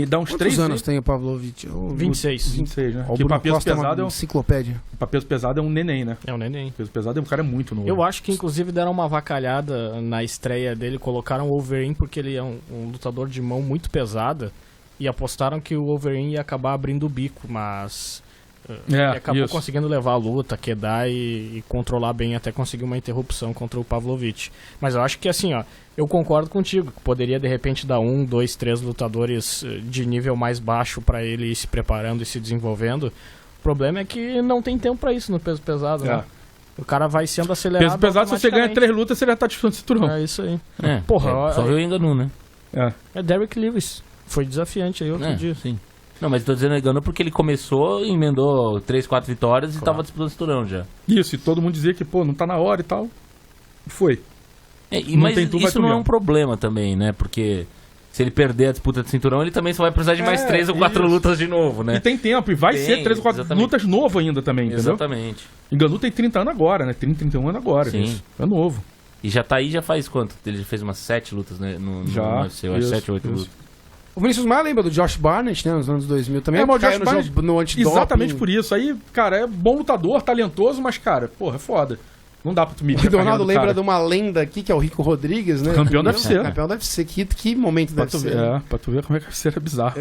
dá uns Quantos 3 anos tem o Pavlovich? 26. 26, né? O Porque Bruno pra peso Costa é pesado uma enciclopédia. pra peso pesado é um neném, né? É um neném. Peso pesado é um cara muito novo. Eu acho que inclusive deram uma avacalhada na estreia dele, colocaram o Overeem porque ele é um lutador de mão muito pesada e apostaram que o Overeem ia acabar abrindo o bico, mas ele acabou isso. conseguindo levar a luta, quedar e controlar bem até conseguir uma interrupção contra o Pavlovich. Mas eu acho que assim, ó, eu concordo contigo, que poderia de repente dar 1, 2, 3 lutadores de nível mais baixo pra ele ir se preparando e se desenvolvendo. O problema é que não tem tempo pra isso no peso pesado, né? O cara vai sendo acelerado. Peso pesado, se você ganha 3 lutas, você já tá disputando cinturão. É isso aí. Porra, só viu o Enganu, né? É Derrick Lewis. Foi desafiante aí outro dia. Sim. Não, mas tô dizendo Enganu porque ele começou, emendou 3, 4 vitórias e tava disputando cinturão já. Isso, e todo mundo dizia que, não tá na hora e tal. E foi. Mas tem tu, vai isso tu não é mesmo. um problema também, né? Porque se ele perder a disputa de cinturão, ele também só vai precisar de mais 3 ou 4 isso. lutas de novo, né? E tem tempo, e vai Tem, ser 3 ou 4 exatamente. lutas novo ainda também, entendeu? Exatamente. Enganu tem 30 anos agora, né? 31 anos agora. Sim. Isso. É novo. E já tá aí, já faz quanto? Ele já fez umas 7 lutas, né? No Já, UFC, eu acho isso, 7 ou 8 isso. lutas. O Vinícius Maia lembra do Josh Barnett, né? Nos anos 2000 também. mas o caiu Josh no Barnett- jogo no antidoping. Exatamente por isso. Aí, cara, é bom lutador, talentoso, mas, cara, porra, é foda. Não dá pra tu medir O a carreira Donaldo do lembra cara. de uma lenda aqui, que é o Rico Rodrigues, né? Campeão do UFC. Campeão do UFC. Que momento Pra deve tu, ser. pra tu ver como é que era bizarro.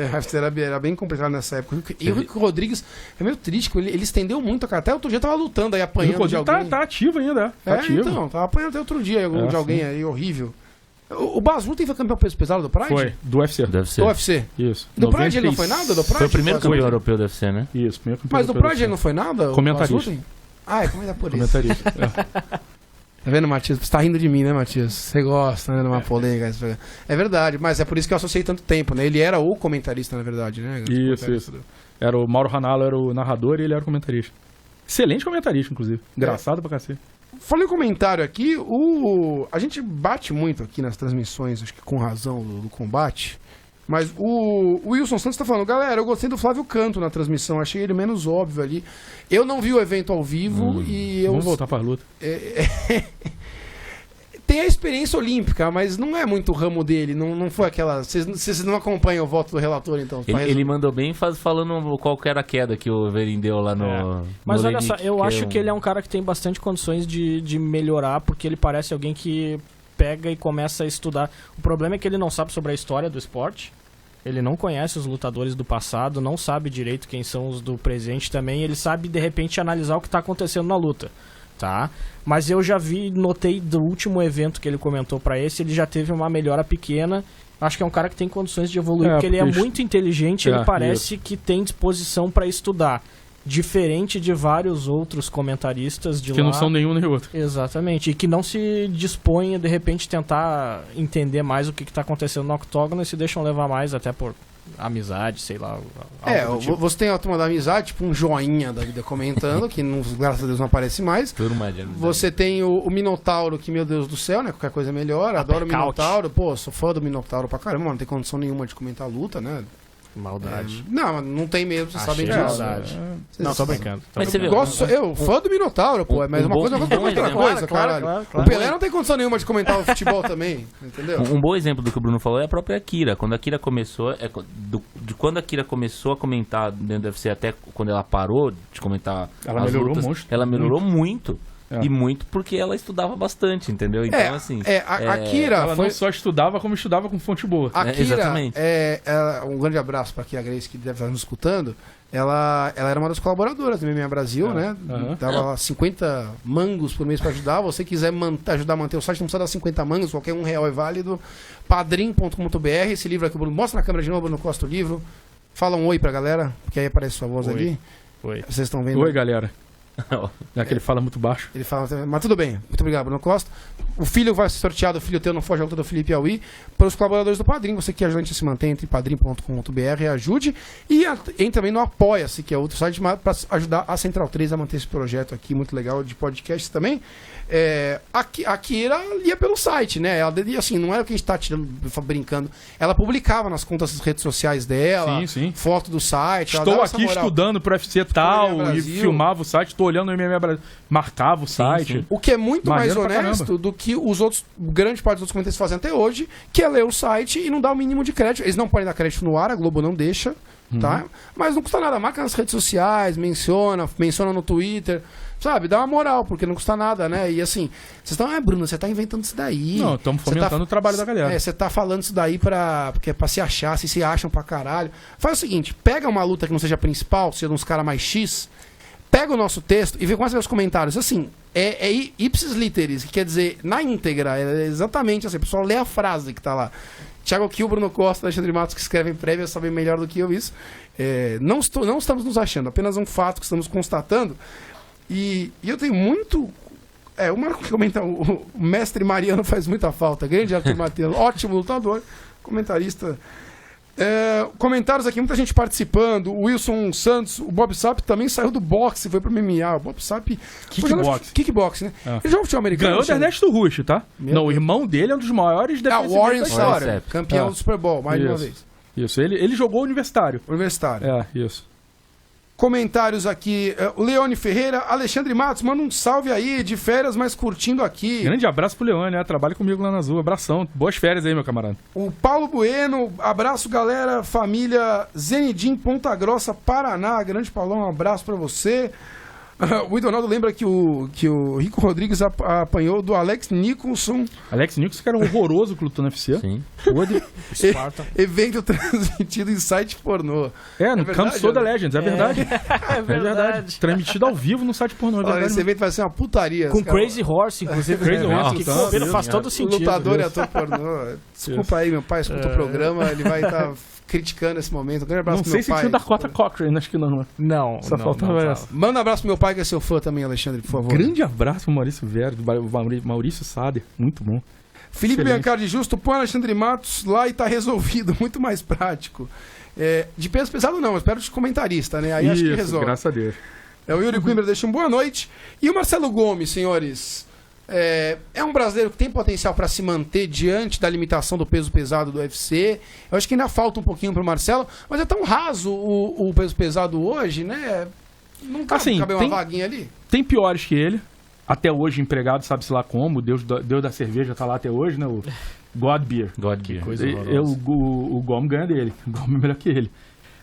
Era bem complicado nessa época. E o Rico Rodrigues é meio triste, ele estendeu muito a cara. Até outro dia tava lutando aí, O apanhando de Rodrigo alguém. tá ativo ainda, Tá ativo. Então, tava apanhando até outro dia de sim. alguém aí, horrível. O Bazuta foi campeão peso pesado do Pride? Foi, do UFC. Deve ser. Do UFC. Isso. Do Pride ele não foi nada? Do Pride? Foi o primeiro campeão Foi. europeu do UFC, né? Isso, primeiro campeão Mas do europeu Pride ele não foi nada? o Comentarista. Bazuta? É comentar por isso. Comentarista. Tá vendo, Matias? Você tá rindo de mim, né, Matias? Você gosta, né, de uma polêmica. É verdade, mas é por isso que eu associei tanto tempo, né? Ele era o comentarista, na verdade, né? Isso. Era o Mauro Ranallo, era o narrador e ele era o comentarista. Excelente comentarista, inclusive. Engraçado pra cacete. Falei um comentário aqui, a gente bate muito aqui nas transmissões, acho que com razão, do combate, mas o Wilson Santos tá falando: galera, eu gostei do Flávio Canto na transmissão, achei ele menos óbvio ali. Eu não vi o evento ao vivo e eu... Vamos voltar pra luta. Tem a experiência olímpica, mas não é muito o ramo dele, não foi aquela... Vocês não acompanham o voto do relator, então? Ele mandou bem falando qual que era a queda que o Overeem deu lá no... Mas no olha só, Olenik, eu acho um- que ele é um cara que tem bastante condições de melhorar, porque ele parece alguém que pega e começa a estudar. O problema é que ele não sabe sobre a história do esporte, ele não conhece os lutadores do passado, não sabe direito quem são os do presente também, ele sabe, de repente, analisar o que está acontecendo na luta, tá? Mas eu já notei do último evento que ele comentou para esse, ele já teve uma melhora pequena. Acho que é um cara que tem condições de evoluir, porque ele é muito inteligente, ele parece que tem disposição para estudar. Diferente de vários outros comentaristas de lá. Que não são nenhum nem outro. Exatamente. E que não se dispõem a, de repente, tentar entender mais o que está acontecendo no octógono e se deixam levar mais até por amizade, sei lá. Tipo. Você tem a turma da amizade, tipo um joinha da vida comentando, que graças a Deus não aparece mais. Você tem o Minotauro, que, meu Deus do céu, né? Qualquer coisa é melhor. Adoro o Minotauro. Pô, sou fã do Minotauro pra caramba, não tem condição nenhuma de comentar a luta, né? Maldade. Não tem mesmo, vocês sabem disso. Maldade. Não, tô brincando. Mas você vê, eu fã do Minotauro, pô, mas uma coisa é outra coisa, caralho. O Pelé não tem condição nenhuma de comentar o futebol também, entendeu? Um bom exemplo do que o Bruno falou é a própria Akira. Quando a Akira começou, de quando a Akira começou a comentar dentro do UFC até quando ela parou de comentar ela melhorou lutas, ela melhorou muito. E muito porque ela estudava bastante, entendeu? Então, assim... a Akira... Ela não só estudava, como estudava com fonte boa. A Akira, exatamente. Um grande abraço para a Grace, que deve estar nos escutando. Ela era uma das colaboradoras do MMA Brasil, né? Dava 50 mangos por mês para ajudar. Você quiser ajudar a manter o site, não precisa dar 50 mangos, qualquer R$1 é válido. Padrim.com.br, esse livro aqui, mostra na câmera de novo, Bruno Costa, o livro. Fala um oi pra galera, porque aí aparece sua voz ali. Oi. Vocês estão vendo? Oi, galera. Já que ele fala muito baixo. Ele fala, mas tudo bem. Muito obrigado, Bruno Costa. O filho vai ser sorteado, o filho teu não foge a luta do Felipe Aui, para os colaboradores do Padrim. Você que ajuda a gente a se manter, entre padrim.com.br e ajude. E entre também no Apoia-se, que é outro site para ajudar a Central 3 a manter esse projeto aqui, muito legal, de podcast também. A Kira lia pelo site, né? Ela, assim, não era o que a gente tá brincando. Ela publicava nas contas das redes sociais dela, foto do site. Estou aqui estudando pro UFC tal, e filmava o site, estou olhando o MMA Brasil, marcava o site. O que é muito mais honesto do que os outros, grande parte dos outros comentaristas fazem até hoje, que é ler o site e não dar o mínimo de crédito. Eles não podem dar crédito no ar, a Globo não deixa, tá? Mas não custa nada, marca nas redes sociais, menciona no Twitter. Sabe, dá uma moral, porque não custa nada, né? E assim, vocês estão, Bruno, você tá inventando isso daí. Não, estamos fomentando o trabalho da galera. Você tá falando isso daí porque é pra se achar, se acham pra caralho. Faz o seguinte, pega uma luta que não seja principal, seja uns caras mais X, pega o nosso texto e vê quais são os comentários. Assim, é ipsis literis, que quer dizer, na íntegra, é exatamente assim, o pessoal lê a frase que tá lá. Thiago Kiel, Bruno Costa, Alexandre Matos, que escrevem prévia, sabem melhor do que eu isso. Não estamos nos achando, apenas um fato que estamos constatando. E eu tenho muito... o Marco que comenta, o mestre Mariano faz muita falta. Grande Arthur Matheus, ótimo lutador, comentarista. Comentários aqui, muita gente participando. O Wilson Santos, o Bob Sapp também saiu do boxe, foi pro MMA. O Bob Sapp... Kickboxing, né? Ele jogou futebol americano. Ganhou o Ernesto Rush, tá? Não, o irmão dele é um dos maiores defensores Warren da história. Campeão do Super Bowl, mais uma vez. Isso, ele jogou universitário. Isso. Comentários aqui, o Leone Ferreira, Alexandre Matos, manda um salve aí, de férias, mas curtindo aqui. Grande abraço pro Leone, trabalha comigo lá na Azul, abração, boas férias aí, meu camarada. O Paulo Bueno, abraço galera, família Zenidim, Ponta Grossa, Paraná, grande Paulão, um abraço pra você. O Idonaldo lembra que o Rico Rodrigues apanhou do Alex Nicholson. Alex Nicholson, que era um horroroso que lutou no UFC. Sim. Evento transmitido em site pornô. No Camp Soda Legends, é verdade. É verdade. Transmitido ao vivo no site pornô, é verdade. Esse evento vai ser uma putaria. Com Crazy Horse, inclusive. Crazy Horse, que faz todo sentido. Lutador e ator pornô. Desculpa aí, meu pai escuta o programa, ele vai estar... criticando esse momento. Um grande abraço pro meu pai. Não sei se tinha o Dakota Cochrane, acho que não. Não. Só faltava essa. Manda um abraço pro meu pai, que é seu fã também, Alexandre, por favor. Grande abraço pro Maurício Verde, Maurício Sader, muito bom. Felipe Biancardi Justo, põe Alexandre Matos lá e tá resolvido, muito mais prático. De peso pesado não, eu espero de comentarista, né? Aí acho que resolve. Graças a Deus. O Yuri Coimbra deixa um boa noite. E o Marcelo Gomes, senhores... É um brasileiro que tem potencial para se manter diante da limitação do peso pesado do UFC. Eu acho que ainda falta um pouquinho pro Marcelo, mas é tão raso o peso pesado hoje, né? Não cabe uma vaguinha ali. Tem piores que ele. Até hoje empregado, sabe-se lá como. Deus da cerveja tá lá até hoje, né? O God Beer. Que coisa horrorosa. O Gomes ganha dele. O Gomes é melhor que ele.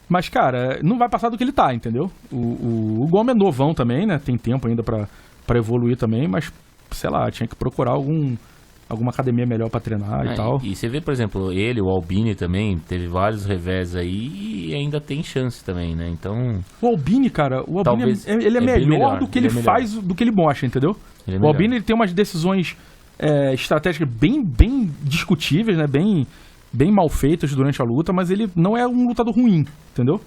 Mas, cara, não vai passar do que ele tá, entendeu? O Gomes é novão também, né? Tem tempo ainda para evoluir também, mas... sei lá, tinha que procurar alguma academia melhor pra treinar e tal. E você vê, por exemplo, o Albini também, teve vários revés aí e ainda tem chance também, né? Então... O Albini, cara, Talvez ele é bem melhor do que ele é melhor. faz, do que ele mostra, entendeu? Ele é O melhor. Albini ele tem umas decisões estratégicas bem discutíveis, né? Bem mal feitas durante a luta, mas ele não é um lutador ruim, entendeu?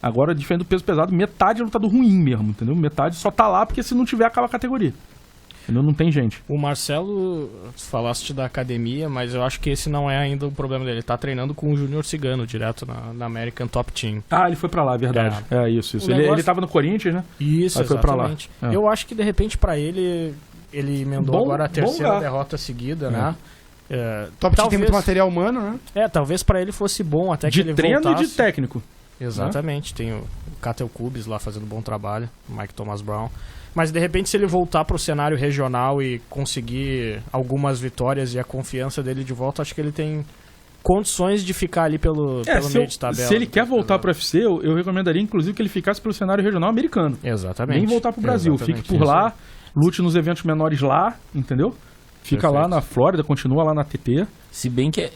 Agora, diferente do peso pesado, metade é lutador ruim mesmo, entendeu? Metade só tá lá porque se não tiver, acaba a categoria. Entendeu? Não tem gente. O Marcelo, falaste da academia, mas eu acho que esse não é ainda o problema dele. Ele tá treinando com o Júnior Cigano, direto na American Top Team. Ah, ele foi pra lá, é verdade. É isso. O Ele negócio- tava no Corinthians, né? Isso, Aí foi pra lá. exatamente. É. Eu acho que, de repente, pra ele emendou Bom- agora a bom terceira lugar. derrota seguida, né? Top Team tem talvez- muito material humano, né? Talvez pra ele fosse bom até que De ele treino voltasse. e de técnico. Exatamente, tem o Catel Cubis lá fazendo bom trabalho, o Mike Thomas Brown. Mas de repente, se ele voltar pro cenário regional e conseguir algumas vitórias e a confiança dele de volta, acho que ele tem condições de ficar ali pelo meio de tabela. Se ele quer voltar pro UFC, eu recomendaria, inclusive, que ele ficasse pelo cenário regional americano. Exatamente. Nem voltar pro Brasil. Exatamente. Fique por lá, lute nos eventos menores lá, entendeu? Fica lá na Flórida, continua lá na TT. Se bem que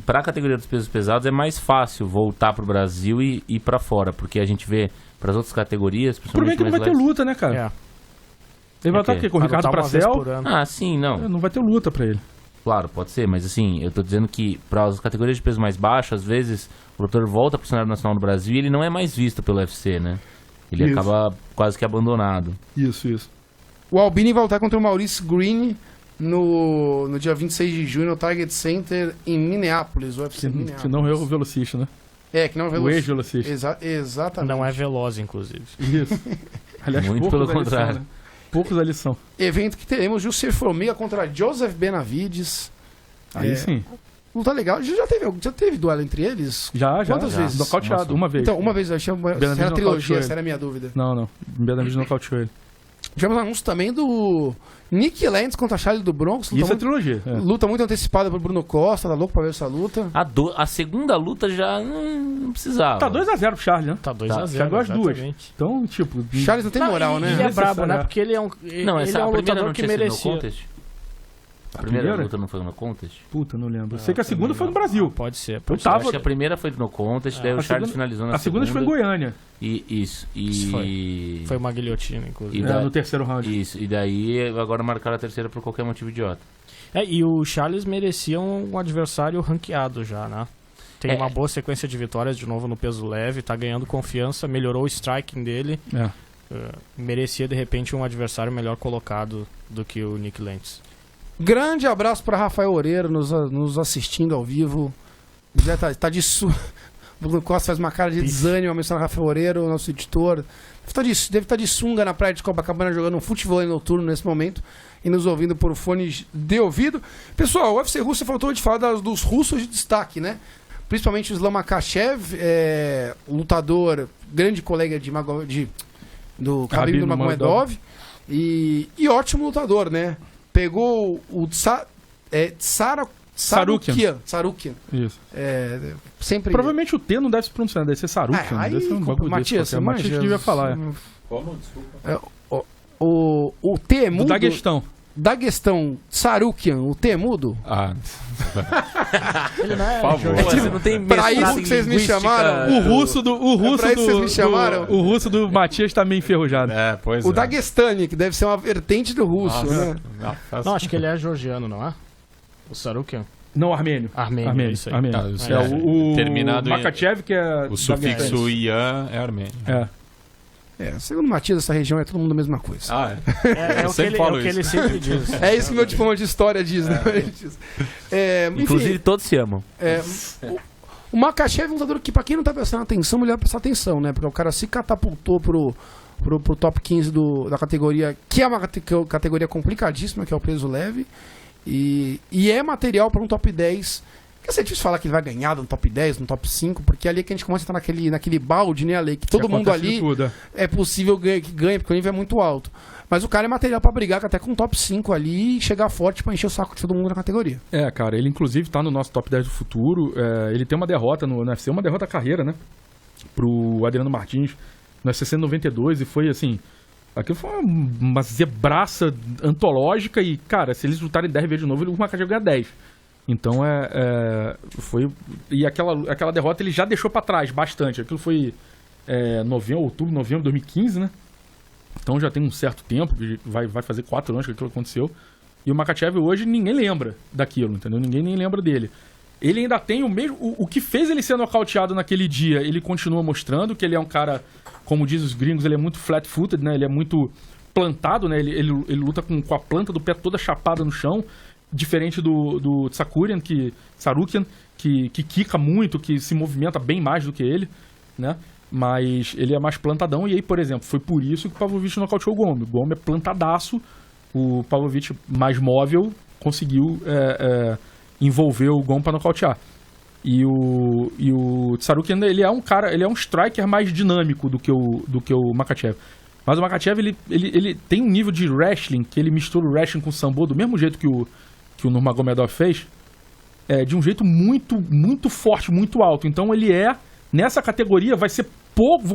pra categoria dos pesos pesados é mais fácil voltar pro Brasil e ir pra fora, porque a gente vê pras outras categorias, O problema é principalmente que não vai mais ter leves. luta, né, cara? É. Ele vai O quê? estar o quê? Com o Vai Ricardo lutar uma vez Pracel? por ano. Ah, sim, não. Não vai ter luta pra ele. Claro, pode ser, mas assim, eu tô dizendo que para as categorias de peso mais baixo, às vezes o lutador volta pro cenário nacional do Brasil e ele não é mais visto pelo UFC, né? Ele Isso. acaba quase que abandonado. Isso. O Albini vai lutar contra o Maurice Green no dia 26 de junho no Target Center em Minneapolis, o UFC Minneapolis. Que não é o velocista, né? Que não é o O velocista. ex-velocista. Exatamente. Não é veloz, inclusive. Isso. Aliás, Muito poucos pelo ali são, contrário. né? Poucos ali são. Evento que teremos Jussi Formiga contra Joseph Benavides. Aí sim. Luta legal. Já teve duelo entre eles? Já. Quantas vezes? Nocauteado, Nossa. uma vez. Então, uma vez eu achei uma Benavides era trilogia, nocauteou essa era a minha dúvida. Não. Benavides nocauteou ele. Tivemos anúncio também do Nick Lentz contra Charlie do Bronx. Isso é trilogia. Luta muito antecipada pro Bruno Costa, tá louco pra ver essa luta. A segunda luta já não precisava. Tá 2x0 pro Charlie, né? Tá 2-0. Chegou as duas. exatamente. Então, tipo... Charles não tem moral, E né? ele é brabo, Necessário. né? Porque ele é um, Não, ele essa é um a primeira lutador não que tinha sido no merecia. contest? A primeira? primeira luta não foi no contest? Puta, não lembro. Eu sei que a segunda foi no Brasil. Pode ser. Eu Pode Eu tava... acho que a primeira foi no contest, daí o A Charles segunda- finalizou na A segunda foi em Goiânia. Isso. Isso foi uma guilhotina, inclusive. E daí- No terceiro round. Isso, e daí agora marcaram a terceira por qualquer motivo idiota. E o Charles merecia um adversário ranqueado já, né? Tem uma boa sequência de vitórias de novo no peso leve, tá ganhando confiança, melhorou o striking dele. Merecia, de repente, um adversário melhor colocado do que o Nick Lentz. Grande abraço pra Rafael Oreiro nos assistindo ao vivo. Já tá de su... O Bruno Costa faz uma cara de desânimo ao mencionar Rafael Oreiro, nosso editor. Deve estar de sunga na praia de Copacabana jogando um futebol noturno nesse momento e nos ouvindo por fones de ouvido. Pessoal, o UFC Rússia faltou de falar dos russos de destaque, né? Principalmente o Islam Makhachev, lutador, grande colega do Khabib Nurmagomedov e ótimo lutador, né? Pegou o Sarukian. Isso. Sempre... Provavelmente o T não deve se pronunciar, deve ser Sarukian. aí, Deve ser um bagulho Matias, desse você qualquer. Matias manja? devia falar. Como? Desculpa. O Temudo... Do Daguestão. Daguestão, Sarukian, o Temudo. Ah, Ele não é por favor. Você não tem Pra mestrado isso em que vocês me linguística. chamaram? O russo do. pra isso vocês me chamaram? O russo do Matias tá meio enferrujado. pois O Daguestani, que deve ser uma vertente do russo, né? Não, acho que ele é georgiano, não é? O Sarukian? Não, armênio. Armênio, isso aí. Armênio. Ah, isso É, o terminado em- Makhachev, que é. O sufixo Daguestão. Ian é armênio. Segundo o Matias, essa região é todo mundo a mesma coisa. Ah, é. É Eu o que sempre ele, falo ele isso. sempre diz. É isso que meu diploma de história diz, né? Ele diz. Enfim, Inclusive, todos se amam. o Makhachev é um lutador que, pra quem não tá prestando atenção, melhor prestar atenção, né? Porque o cara se catapultou pro top 15 da categoria, que é uma categoria complicadíssima, que é o peso leve. E é material para um top 10. Que é difícil falar que ele vai ganhar no top 10, no top 5, porque ali é que a gente começa a estar naquele balde, né, Ale? Que todo mundo Acontece de ali tudo, é possível que ganhe, porque o nível é muito alto. Mas o cara é material pra brigar até com o top 5 ali e chegar forte pra encher o saco de todo mundo na categoria. Cara, ele inclusive tá no nosso top 10 do futuro. Ele tem uma derrota no UFC, uma derrota carreira, né? Pro Adriano Martins no UFC 192 e foi assim. Aquilo foi uma zebraça antológica e, cara, se eles lutarem 10 vezes de novo, o Makhachev ganha 10. Então foi... E aquela derrota ele já deixou pra trás bastante. Aquilo foi outubro, novembro de 2015, né? Então já tem um certo tempo, vai fazer 4 anos que aquilo aconteceu. E o Makhachev hoje ninguém lembra daquilo, entendeu? Ninguém nem lembra dele. Ele ainda tem o mesmo... O que fez ele ser nocauteado naquele dia, ele continua mostrando que ele é um cara, como diz os gringos, ele é muito flat-footed, né? Ele é muito plantado, né? Ele luta com a planta do pé toda chapada no chão, diferente do Tsarukyan, que quica muito, que se movimenta bem mais do que ele, né? Mas ele é mais plantadão. E aí, por exemplo, foi por isso que o Pavlovich nocauteou o Gomes. O Gomes é plantadaço. O Pavlovich, mais móvel, conseguiu envolver o Gomes para nocautear. E o Tsarukyan, ele é um cara, ele é um striker mais dinâmico do que o Makhachev. Mas o Makhachev, ele tem um nível de wrestling, que ele mistura o wrestling com o sambo do mesmo jeito que o Nurmagomedov fez, de um jeito muito, muito forte, muito alto. Então ele nessa categoria, vão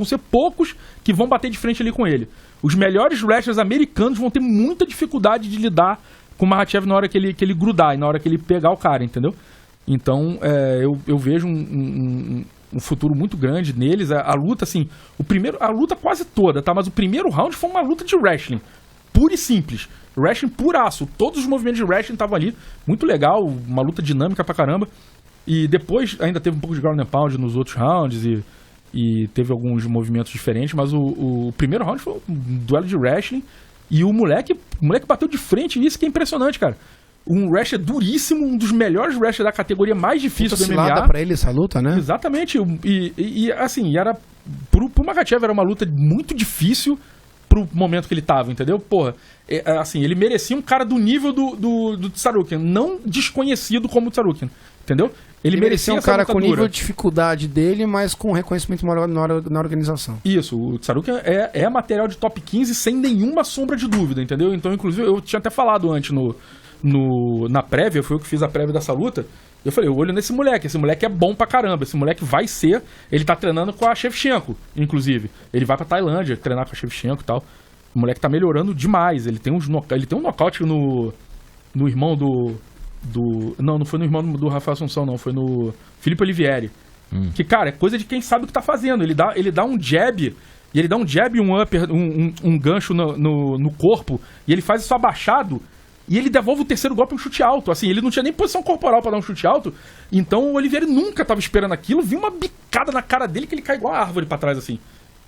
ser poucos que vão bater de frente ali com ele. Os melhores wrestlers americanos vão ter muita dificuldade de lidar com o Makhachev na hora que ele grudar e na hora que ele pegar o cara, entendeu? Então, eu vejo um futuro muito grande neles. A luta, assim, a luta quase toda, tá? Mas o primeiro round foi uma luta de wrestling, pura e simples. Wrestling puraço. Todos os movimentos de wrestling estavam ali. Muito legal, uma luta dinâmica pra caramba. E depois ainda teve um pouco de ground and pound nos outros rounds e teve alguns movimentos diferentes, mas o primeiro round foi um duelo de wrestling e o moleque bateu de frente, e isso que é impressionante, cara. Um wrestler duríssimo, um dos melhores wrestlers da categoria mais difícil do MMA. Pra ele essa luta, né? Exatamente. E assim, pro Makhachev era uma luta muito difícil pro momento que ele tava, entendeu? Porra, assim, ele merecia um cara do nível do Tsarukyan, não desconhecido como o Tsarukyan, entendeu? Ele merecia um cara com o nível de dificuldade dele, mas com reconhecimento maior na organização. Isso, o Tsarukyan é material de top 15 sem nenhuma sombra de dúvida, entendeu? Então, inclusive, eu tinha até falado antes na prévia, foi eu que fiz a prévia dessa luta. Eu falei, eu olho nesse moleque, esse moleque é bom pra caramba, esse moleque vai ser... Ele tá treinando com a Shevchenko, inclusive. Ele vai pra Tailândia treinar com a Shevchenko e tal. O moleque tá melhorando demais. Ele tem um nocaute no irmão não foi no irmão do Rafael Assunção, não. Foi no Felipe Olivieri. Que, cara, é coisa de quem sabe o que tá fazendo. Ele dá um jab... E ele dá um jab e um upper, um gancho no corpo. E ele faz isso abaixado... E ele devolve o terceiro golpe um chute alto. Assim, ele não tinha nem posição corporal pra dar um chute alto. Então o Oliveira nunca tava esperando aquilo. Viu uma bicada na cara dele que ele cai igual a árvore pra trás, assim.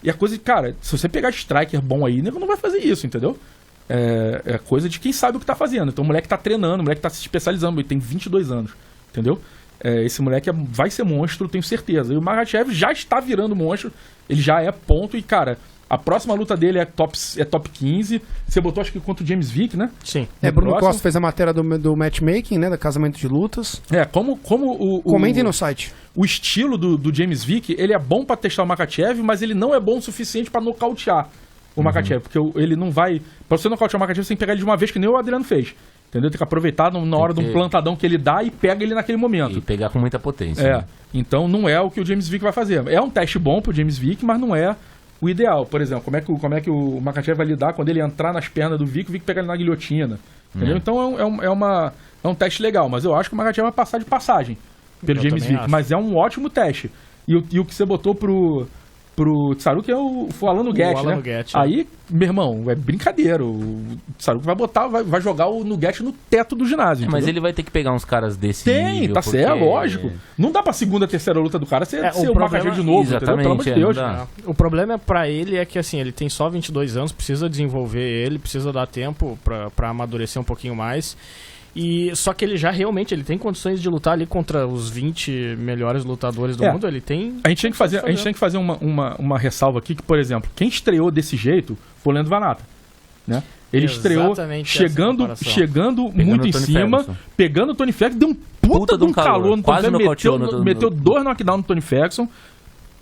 E a coisa de, cara, se você pegar striker bom aí, nego não vai fazer isso, entendeu? É coisa de quem sabe o que tá fazendo. Então o moleque tá treinando, o moleque tá se especializando. Ele tem 22 anos, entendeu? Esse moleque vai ser monstro, tenho certeza. E o Makhachev já está virando monstro. Ele já é ponto e, cara... A próxima luta dele é top 15. Você botou, acho que contra o James Vick, né? Sim. Bruno Costa fez a matéria do matchmaking, né? Do casamento de lutas. Comentem no site. O estilo do James Vick, ele é bom pra testar o Makhachev, mas ele não é bom o suficiente pra nocautear o Makhachev. Porque ele não vai... Pra você nocautear o Makhachev, você tem que pegar ele de uma vez, que nem o Adriano fez. Entendeu? Tem que aproveitar na hora de um plantadão que ele dá e pega ele naquele momento. E pegar com muita potência. Né? Então não é o que o James Vick vai fazer. É um teste bom pro James Vick, mas não é... O ideal, por exemplo, como é que o Makhachev vai lidar quando ele entrar nas pernas do Vick, o Vick pega ele na guilhotina. Entendeu? Então é um teste legal, mas eu acho que o Makhachev vai passar de passagem pelo James Vick. Mas é um ótimo teste. E o que você botou pro Tsarukyan foi o Alan Nugget, né? Aí, meu irmão, é brincadeira. O Tsarukyan vai jogar o Nugget no teto do ginásio. Mas ele vai ter que pegar uns caras desse nível. Tá certo, lógico. Não dá pra segunda, terceira luta do cara ser o Makhachev de novo, entendeu? Pelo amor de Deus. O problema pra ele é que, assim, ele tem só 22 anos, precisa desenvolver ele, precisa dar tempo pra amadurecer um pouquinho mais. Só que ele já realmente tem condições de lutar ali contra os 20 melhores lutadores do mundo. Ele tem. A gente tem que fazer uma ressalva aqui que, por exemplo, quem estreou desse jeito foi o Leandro Vanata, né? Ele estreou chegando muito em cima, pegando o Tony Ferguson, deu um puta de um calor no Tony Ferguson, meteu 2 knockdowns no Tony Ferguson.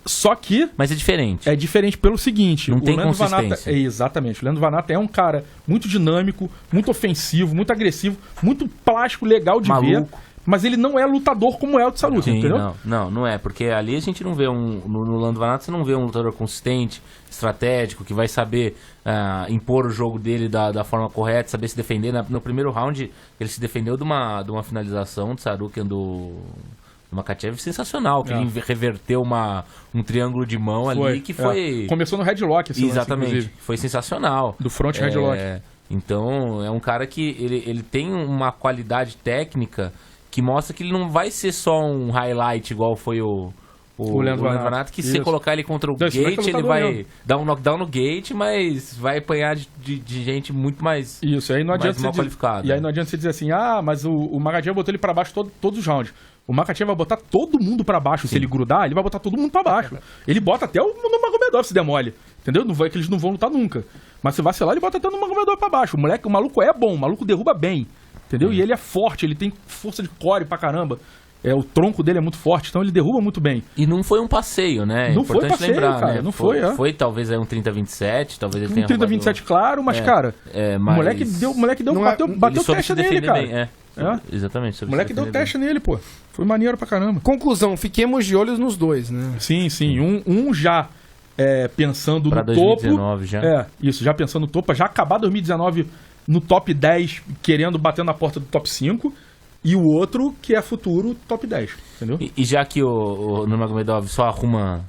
Só que... Mas é diferente. É diferente pelo seguinte... Não tem consistência. Exatamente. O Leandro Vanata é um cara muito dinâmico, muito ofensivo, muito agressivo, muito plástico, legal de ver. mas ele não é lutador como é o Tsarukian, Sim, entendeu? não é, porque ali a gente não vê no Lando Vanato você não vê um lutador consistente, estratégico, que vai saber impor o jogo dele da forma correta, saber se defender. No primeiro round ele se defendeu de uma finalização do Tsarukian do Makhachev sensacional, que ele reverteu um triângulo de mão ali que foi... Começou no headlock, esse Exatamente, lance, foi sensacional. do front headlock. Então, é um cara que ele tem uma qualidade técnica que mostra que ele não vai ser só um highlight igual foi o Leandro Vanato, que se colocar ele contra o Gate, ele vai dar um knockdown no Gate, mas vai apanhar de gente muito mais, isso, aí não adianta mal qualificada. E aí não adianta você dizer assim, mas o Makhachev botou ele pra baixo todos os rounds. O Makhachev vai botar todo mundo pra baixo. Sim. Se ele grudar, ele vai botar todo mundo pra baixo. Ele bota até o Nurmagomedov se demole. Entendeu? Não vai que eles não vão lutar nunca. Mas se vacilar, ele bota até o Nurmagomedov pra baixo. O maluco é bom, o maluco derruba bem. Entendeu? E ele é forte, ele tem força de core pra caramba. O tronco dele é muito forte, então ele derruba muito bem. E não foi um passeio, né? Não foi passeio, lembrar, cara. Né? Não foi. Foi talvez aí um 30-27, talvez ele tenha 30-27, claro, mas, cara, mas... o moleque bateu o teste nele, cara. Bem, exatamente. O moleque deu teste nele, pô. Foi maneiro pra caramba. Conclusão, fiquemos de olhos nos dois, né? Sim. Um já pensando pra no 2019 topo. Já. Isso, já pensando no topo. Já acabar 2019 no top 10, querendo bater na porta do top 5. E o outro, que é futuro, top 10, entendeu? E já que o Nurmagomedov só arruma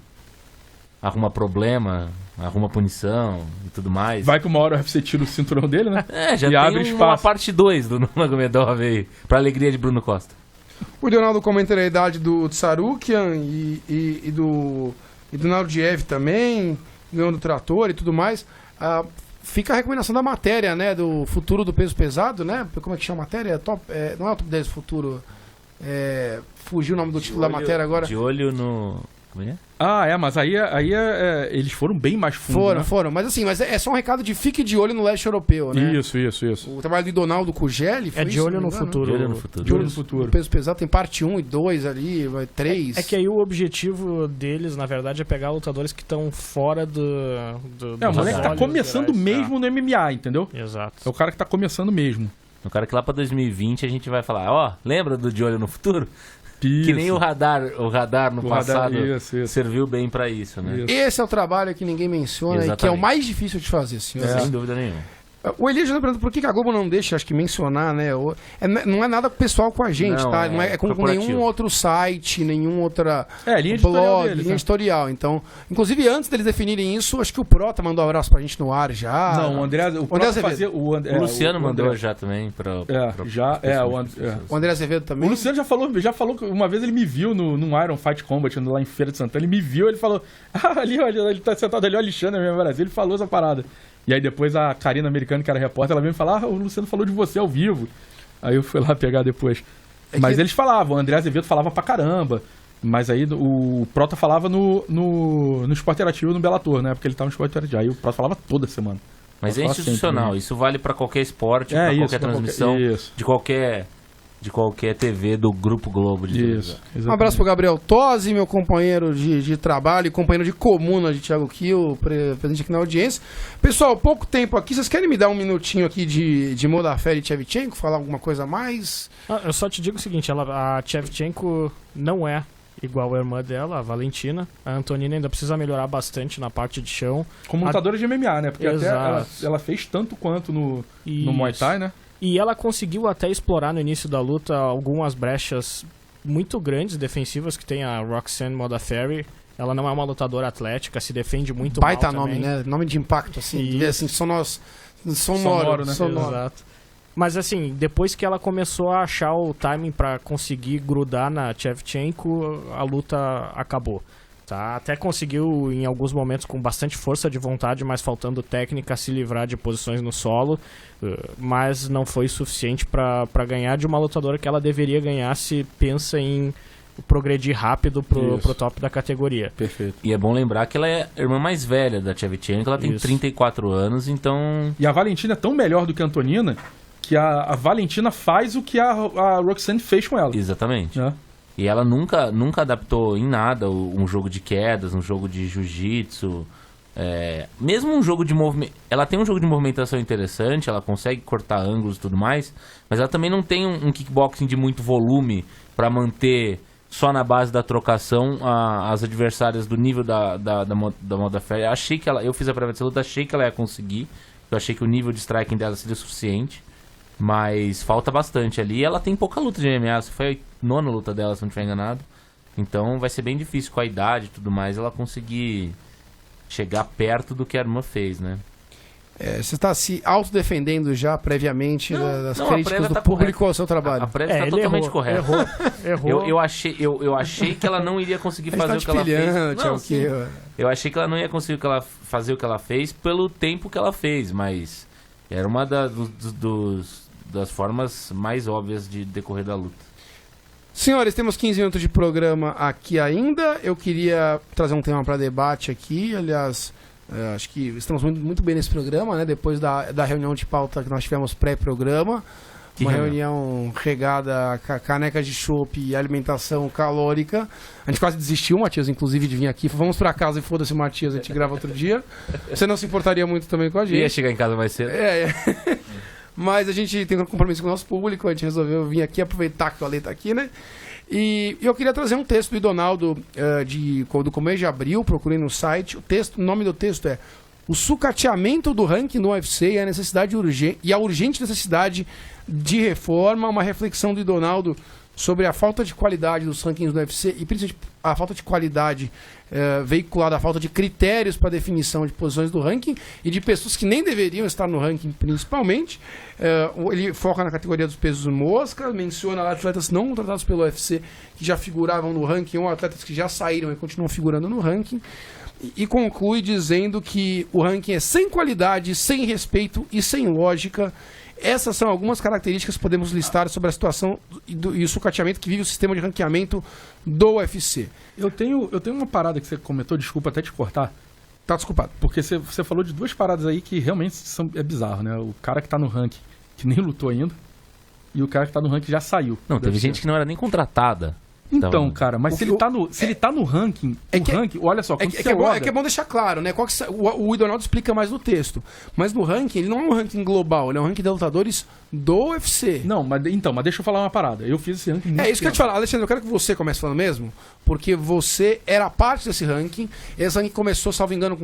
problema, arruma punição e tudo mais... Vai que uma hora o UFC tira o cinturão dele, né? Já e tem uma parte 2 do Nurmagomedov aí, pra alegria de Bruno Costa. O Leonardo comenta a idade do Tsarukian e do Nardiev também, ganhou do trator e tudo mais. Fica a recomendação da matéria, né? Do futuro do peso pesado, né? Como é que chama a matéria? Não é o top 10 do futuro. Fugiu o nome do título da matéria agora. De olho no... Como é? Mas aí eles foram bem mais fundo, Foram. Mas assim, é só um recado de fique de olho no leste europeu, né? Isso. O trabalho do Donaldo Cugeli foi de olho no futuro. De olho no futuro. De olho no futuro. O peso pesado tem parte 1 e 2 ali, 3. É que aí o objetivo deles, na verdade, é pegar lutadores que estão fora do o moleque tá começando mesmo no MMA, entendeu? Exato. É o cara que tá começando mesmo. O cara que lá pra 2020 a gente vai falar, lembra do De Olho no Futuro? Isso. Que nem o radar no passado isso. serviu bem pra isso, né? Isso. Esse é o trabalho que ninguém menciona e que é o mais difícil de fazer, senhor. Sem dúvida nenhuma. O Elias está perguntando por que a Globo não deixa, acho que, mencionar, né? Não é nada pessoal com a gente, não, tá? Não é com nenhum outro site, nenhum outra linha editorial deles, linha editorial. Então, inclusive, antes deles definirem isso, acho que o Prota mandou um abraço pra gente no ar já. Não, o André fazia... O Luciano mandou já também o André Azevedo também. O Luciano já falou que uma vez ele me viu num Iron Fight Combat lá em Feira de Santana. Ele me viu, ele falou, ali, olha, ele tá sentado ali, o Alexandre, mesmo Brasil. Ele falou essa parada. E aí depois a Karina Americana, que era repórter, ela veio me falar, o Luciano falou de você ao vivo. Aí eu fui lá pegar depois. Mas eles falavam, o André Azevedo falava pra caramba. Mas aí o Prota falava no Esporte Interativo, no Bellator, né? Porque ele tava no Esporte Interativo. Aí o Prota falava toda semana. Mas é institucional, sempre, isso vale pra qualquer esporte, pra qualquer transmissão, de qualquer TV do Grupo Globo. Um abraço pro Gabriel Tosi, meu companheiro de trabalho, companheiro de comuna de Thiago Kiel, presente aqui na audiência. Pessoal, pouco tempo aqui, vocês querem me dar um minutinho aqui de Modafé e Shevchenko, falar alguma coisa a mais? Eu só te digo o seguinte, a Shevchenko não é igual a irmã dela, a Valentina. A Antonina ainda precisa melhorar bastante na parte de chão. Como lutadora de MMA, né? Porque até ela fez tanto quanto no Muay Thai, né? E ela conseguiu até explorar no início da luta algumas brechas muito grandes, defensivas, que tem a Roxanne Modafferi. Ela não é uma lutadora atlética, se defende muito mal também. Baita nome, né? Nome de impacto, assim. Assim sonoro, né? Exato. Mas assim, depois que ela começou a achar o timing pra conseguir grudar na Shevchenko, a luta acabou. Tá? Até conseguiu, em alguns momentos, com bastante força de vontade, mas faltando técnica, se livrar de posições no solo. Mas não foi suficiente pra ganhar de uma lutadora que ela deveria ganhar se pensa em progredir rápido pro top da categoria. Perfeito. E é bom lembrar que ela é a irmã mais velha da Shevchenko, ela tem 34 anos, então... E a Valentina é tão melhor do que a Antonina que a Valentina faz o que a Roxanne fez com ela. Exatamente. E ela nunca adaptou em nada um jogo de quedas, um jogo de jiu-jitsu. Mesmo um jogo de movimento... Ela tem um jogo de movimentação interessante, ela consegue cortar ângulos e tudo mais, mas ela também não tem um kickboxing de muito volume pra manter só na base da trocação as adversárias do nível da Modafferi. Eu fiz a prévia dessa luta, achei que ela ia conseguir, eu achei que o nível de striking dela seria suficiente, mas falta bastante ali. Ela tem pouca luta de MMA, foi a 9ª luta dela, se não estiver enganado, então vai ser bem difícil com a idade e tudo mais ela conseguir chegar perto do que a irmã fez, né? Você está se autodefendendo já previamente das não, críticas do público ao seu trabalho. A prévia está totalmente correta. Errou. Eu achei que ela não iria conseguir fazer o que ela fez. Não, sim. Eu achei que ela não ia conseguir fazer o que ela fez pelo tempo que ela fez, mas era uma das formas mais óbvias de decorrer da luta. Senhores, temos 15 minutos de programa aqui ainda. Eu queria trazer um tema para debate aqui. Aliás, acho que estamos muito bem nesse programa, né? Depois da reunião de pauta que nós tivemos pré-programa. Uma reunião regada a canecas de chopp e alimentação calórica. A gente quase desistiu, Matias, inclusive, de vir aqui. Vamos para casa e foda-se, Matias, a gente grava outro dia. Você não se importaria muito também com a gente. Ia chegar em casa mais cedo. Mas a gente tem um compromisso com o nosso público, a gente resolveu vir aqui, aproveitar que o Ale tá aqui, né? E eu queria trazer um texto do Idonaldo do começo de abril, procurei no site. O nome do texto é O Sucateamento do Ranking do UFC e a urgente necessidade de reforma, uma reflexão do Idonaldo sobre a falta de qualidade dos rankings do UFC e principalmente a falta de qualidade veiculada, a falta de critérios para definição de posições do ranking e de pessoas que nem deveriam estar no ranking principalmente. Ele foca na categoria dos pesos mosca, menciona lá atletas não contratados pelo UFC que já figuravam no ranking ou atletas que já saíram e continuam figurando no ranking. E conclui dizendo que o ranking é sem qualidade, sem respeito e sem lógica. Essas são algumas características que podemos listar sobre a situação e o sucateamento que vive o sistema de ranqueamento do UFC. Eu tenho uma parada que você comentou, desculpa até te cortar. Tá desculpado. Porque você falou de duas paradas aí que realmente é bizarro, né? O cara que tá no ranking, que nem lutou ainda, e o cara que tá no ranking já saiu. Não, teve gente que não era nem contratada. Então, cara, mas se ele tá no ranking, olha só, é bom deixar claro, né? O Idonaldo explica mais no texto. Mas no ranking, ele não é um ranking global, ele é um ranking de lutadores do UFC. Não, mas deixa eu falar uma parada. Eu fiz esse ranking. É isso que eu ia te falar, Alexandre, eu quero que você comece falando mesmo, porque você era parte desse ranking. Esse ranking começou, salvo engano,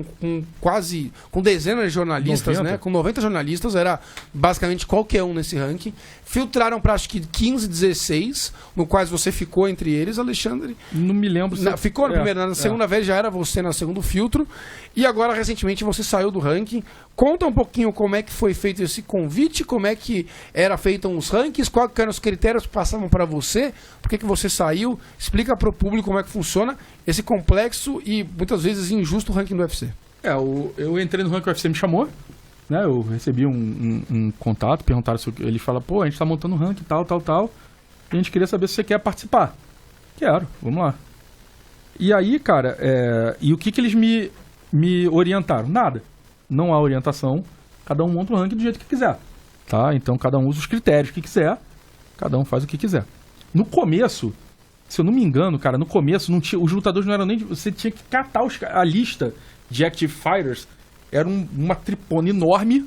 com dezenas de jornalistas, 90? né? Com 90 jornalistas, era basicamente qualquer um nesse ranking. Filtraram para acho que 15, 16, no quais você ficou entre eles, Alexandre. Não me lembro. Ficou na primeira, na segunda vez já era você no segundo filtro. E agora, recentemente, você saiu do ranking. Conta um pouquinho como é que foi feito esse convite, como é que era feito os rankings, quais eram os critérios que passavam para você, por que você saiu. Explica para o público como é que funciona esse complexo e muitas vezes injusto ranking do UFC. Eu entrei no ranking, o UFC me chamou. Né, eu recebi um contato, perguntaram se ele fala, a gente tá montando um ranking, tal, e a gente queria saber se você quer participar. Quero, vamos lá. E aí, cara, e o que eles me orientaram? Nada. Não há orientação, cada um monta o ranking do jeito que quiser. Tá? Então cada um usa os critérios que quiser, cada um faz o que quiser. No começo, se eu não me engano, cara, no começo os lutadores não eram nem... Você tinha que catar a lista de Active Fighters. Era uma tripona enorme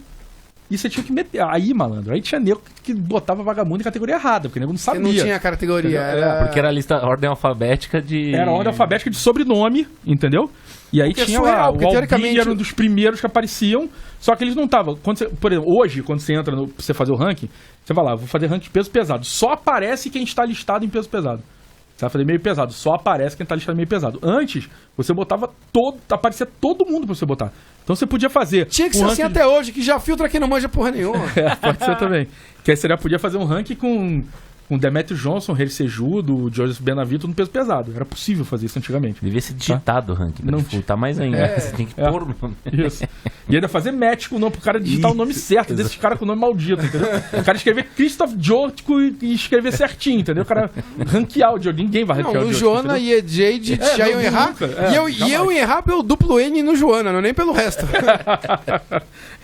e você tinha que meter. Aí, malandro, aí tinha nego que botava vagabundo em categoria errada, porque o nego não sabia. Você não tinha categoria. Porque era a ordem alfabética de... Era a ordem alfabética de sobrenome, entendeu? E aí tinha lá, o Albini era um dos primeiros que apareciam, só que eles não estavam. Por exemplo, hoje, quando você entra pra você fazer o ranking, você vai lá, vou fazer ranking de peso pesado. Só aparece quem está listado em peso pesado. Você vai fazer meio pesado, só aparece quem tá listado meio pesado. Antes, você botava aparecia todo mundo pra você botar. Então você podia fazer... Tinha que ser assim até hoje, que já filtra quem não manja porra nenhuma. Pode ser também. Que aí você já podia fazer um ranking com Demetrio Johnson, Rei Sejudo, Joseph Benavito no peso pesado. Era possível fazer isso antigamente. Devia ser digitado o ranking, pra dificultar mais ainda. Você tem que pôr o nome. Isso. E ainda fazer match com o nome, pro cara digitar o nome certo, desses caras com o nome maldito, entendeu? O cara escrever Christoph Jotko e escrever certinho, entendeu? O cara ranquear o Jotko. Ninguém vai ranquear o Jotko. O Joana e Jade já iam errar. E eu ia errar pelo duplo N no Joana, não nem pelo resto.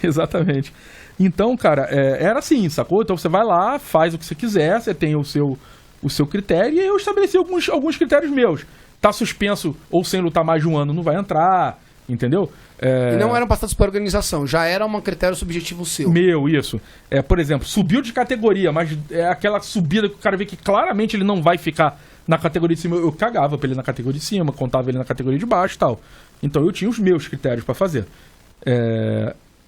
Exatamente. Então, cara, era assim, sacou? Então você vai lá, faz o que você quiser, você tem o seu critério, e eu estabeleci alguns critérios meus. Tá suspenso ou sem lutar mais de um ano, não vai entrar, entendeu? E não eram passados pela organização, já era um critério subjetivo seu. Isso. Por exemplo, subiu de categoria, mas é aquela subida que o cara vê que claramente ele não vai ficar na categoria de cima. Eu cagava pra ele na categoria de cima, contava ele na categoria de baixo e tal. Então eu tinha os meus critérios pra fazer.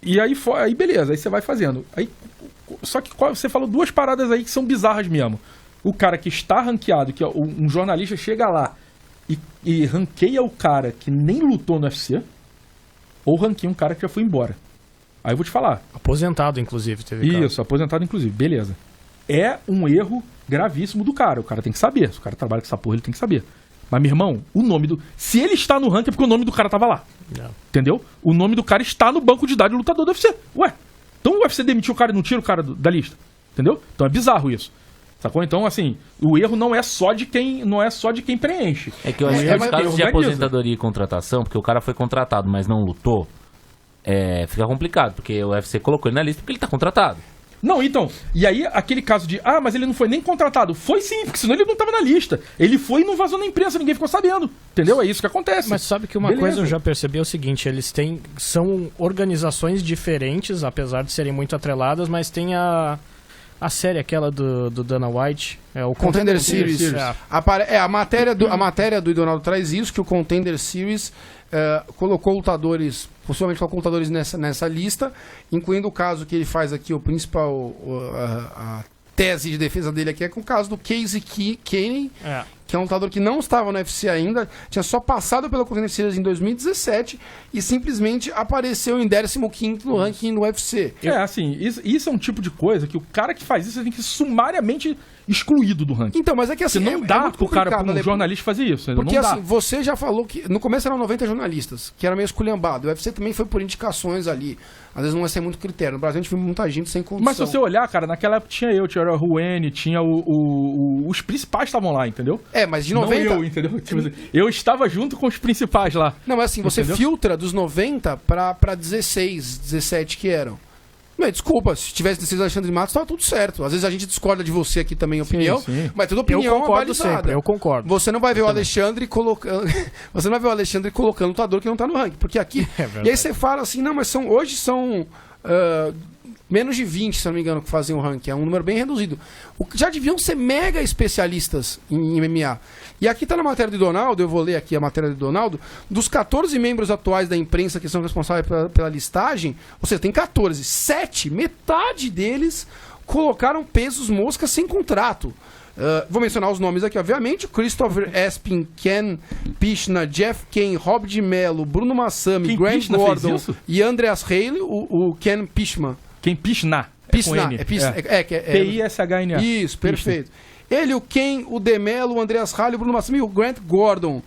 E aí beleza, aí você vai fazendo. Só que você falou duas paradas aí que são bizarras mesmo. O cara que está ranqueado, que um jornalista chega lá e ranqueia o cara que nem lutou no UFC, ou ranqueia um cara que já foi embora. Aí eu vou te falar. Aposentado, inclusive, teve Isso, aposentado, inclusive. Beleza. É um erro gravíssimo do cara. O cara tem que saber. Se o cara trabalha com essa porra, ele tem que saber. Mas, meu irmão, o nome do... Se ele está no ranking é porque o nome do cara tava lá. Não. Entendeu? O nome do cara está no banco de dados do lutador do UFC. Ué, então o UFC demitiu o cara e não tira o cara da lista. Entendeu? Então é bizarro isso. Sacou? Então, assim, o erro não é só de quem preenche. É que eu acho que os casos de aposentadoria e contratação, porque o cara foi contratado, mas não lutou, fica complicado, porque o UFC colocou ele na lista porque ele tá contratado. Não, então, e aí aquele caso de, mas ele não foi nem contratado. Foi sim, porque senão ele não tava na lista. Ele foi e não vazou na imprensa, ninguém ficou sabendo. Entendeu? É isso que acontece. Mas sabe que uma coisa eu já percebi é o seguinte, são organizações diferentes, apesar de serem muito atreladas, mas tem a série aquela do Dana White, o Contender Series. A matéria do Donaldo traz isso, que o Contender Series colocou lutadores, possivelmente colocou lutadores nessa lista, incluindo o caso que ele faz aqui, o principal, a tese de defesa dele aqui é com o caso do Casey Kenney, que é um lutador que não estava no UFC ainda, tinha só passado pela Contender Series em 2017 e simplesmente apareceu em 15º no ranking do UFC. Assim, isso é um tipo de coisa que o cara que faz isso tem que ser sumariamente excluído do ranking. Então, mas é que assim, não dá pro um jornalista fazer isso. Porque não dá. assim, você já falou que no começo eram 90 jornalistas, que era meio esculhambado. O UFC também foi por indicações ali. Às vezes não é sem muito critério. No Brasil a gente viu muita gente sem condição. Mas se você olhar, cara, naquela época tinha o Ruene, tinha os principais estavam lá, entendeu? Mas de 90... Não eu, entendeu? Eu estava junto com os principais lá. Não, mas assim, você filtra dos 90 pra 16, 17 que eram. Não, desculpa, se tivesse 16 Alexandre Matos, tava tudo certo. Às vezes a gente discorda de você aqui também, opinião, sim. mas toda opinião eu concordo balizada. sempre, eu concordo. Você não vai ver o Alexandre colocando. Você não vai ver o Alexandre colocando lutador que não tá no ranking. Porque aqui. E aí você fala assim, não, mas hoje são. Menos de 20, se não me engano, que fazem o ranking. É um número bem reduzido. Já deviam ser mega especialistas em MMA. E aqui está na matéria do Donaldo, eu vou ler aqui a matéria do Donaldo, dos 14 membros atuais da imprensa que são responsáveis pela listagem, ou seja, tem 14, 7, metade deles colocaram pesos moscas sem contrato. Vou mencionar os nomes aqui, obviamente. Christopher Espin, Ken Pichna, Jeff Kane, Rob de Mello, Bruno Massami, Grant Gordon e Andreas Haley, o Ken Pichman. Quem Pichna. P-I-S-H-N-A. Isso, perfeito. Ele, o Ken, o Demelo, o Andreas Haley, o Bruno Massami e o Grant Gordon.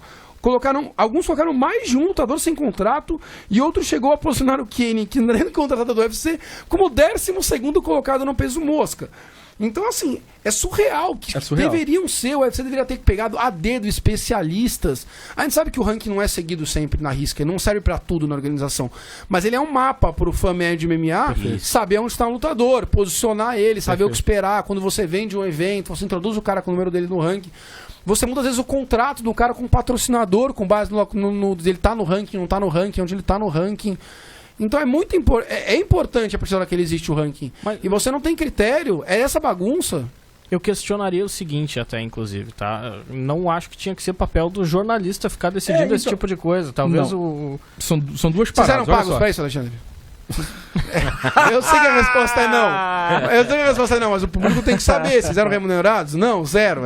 Alguns colocaram mais de um lutador sem contrato e outro chegou a posicionar o Kenny, que não era contratado do UFC, como o 12º colocado no peso mosca. Então, assim, é surreal. Deveriam ser, o UFC deveria ter pegado a dedo especialistas. A gente sabe que o ranking não é seguido sempre na risca, ele não serve pra tudo na organização. Mas ele é um mapa pro fã médio de MMA, saber onde está um lutador, posicionar ele, saber o que esperar. Quando você vende um evento, você introduz o cara com o número dele no ranking. Você muda, às vezes, o contrato do cara com o patrocinador, com base no ele tá no ranking, não tá no ranking, onde ele tá no ranking. Então é muito importante a partir da hora que ele existe o ranking. E você não tem critério, é essa bagunça. Eu questionaria o seguinte até, inclusive, tá? Não acho que tinha que ser papel do jornalista ficar decidindo esse tipo de coisa. Talvez São duas paradas. Vocês eram pagos pra isso, Alexandre? Eu sei que a resposta é não. Mas o público tem que saber. Vocês eram remunerados? Não, zero.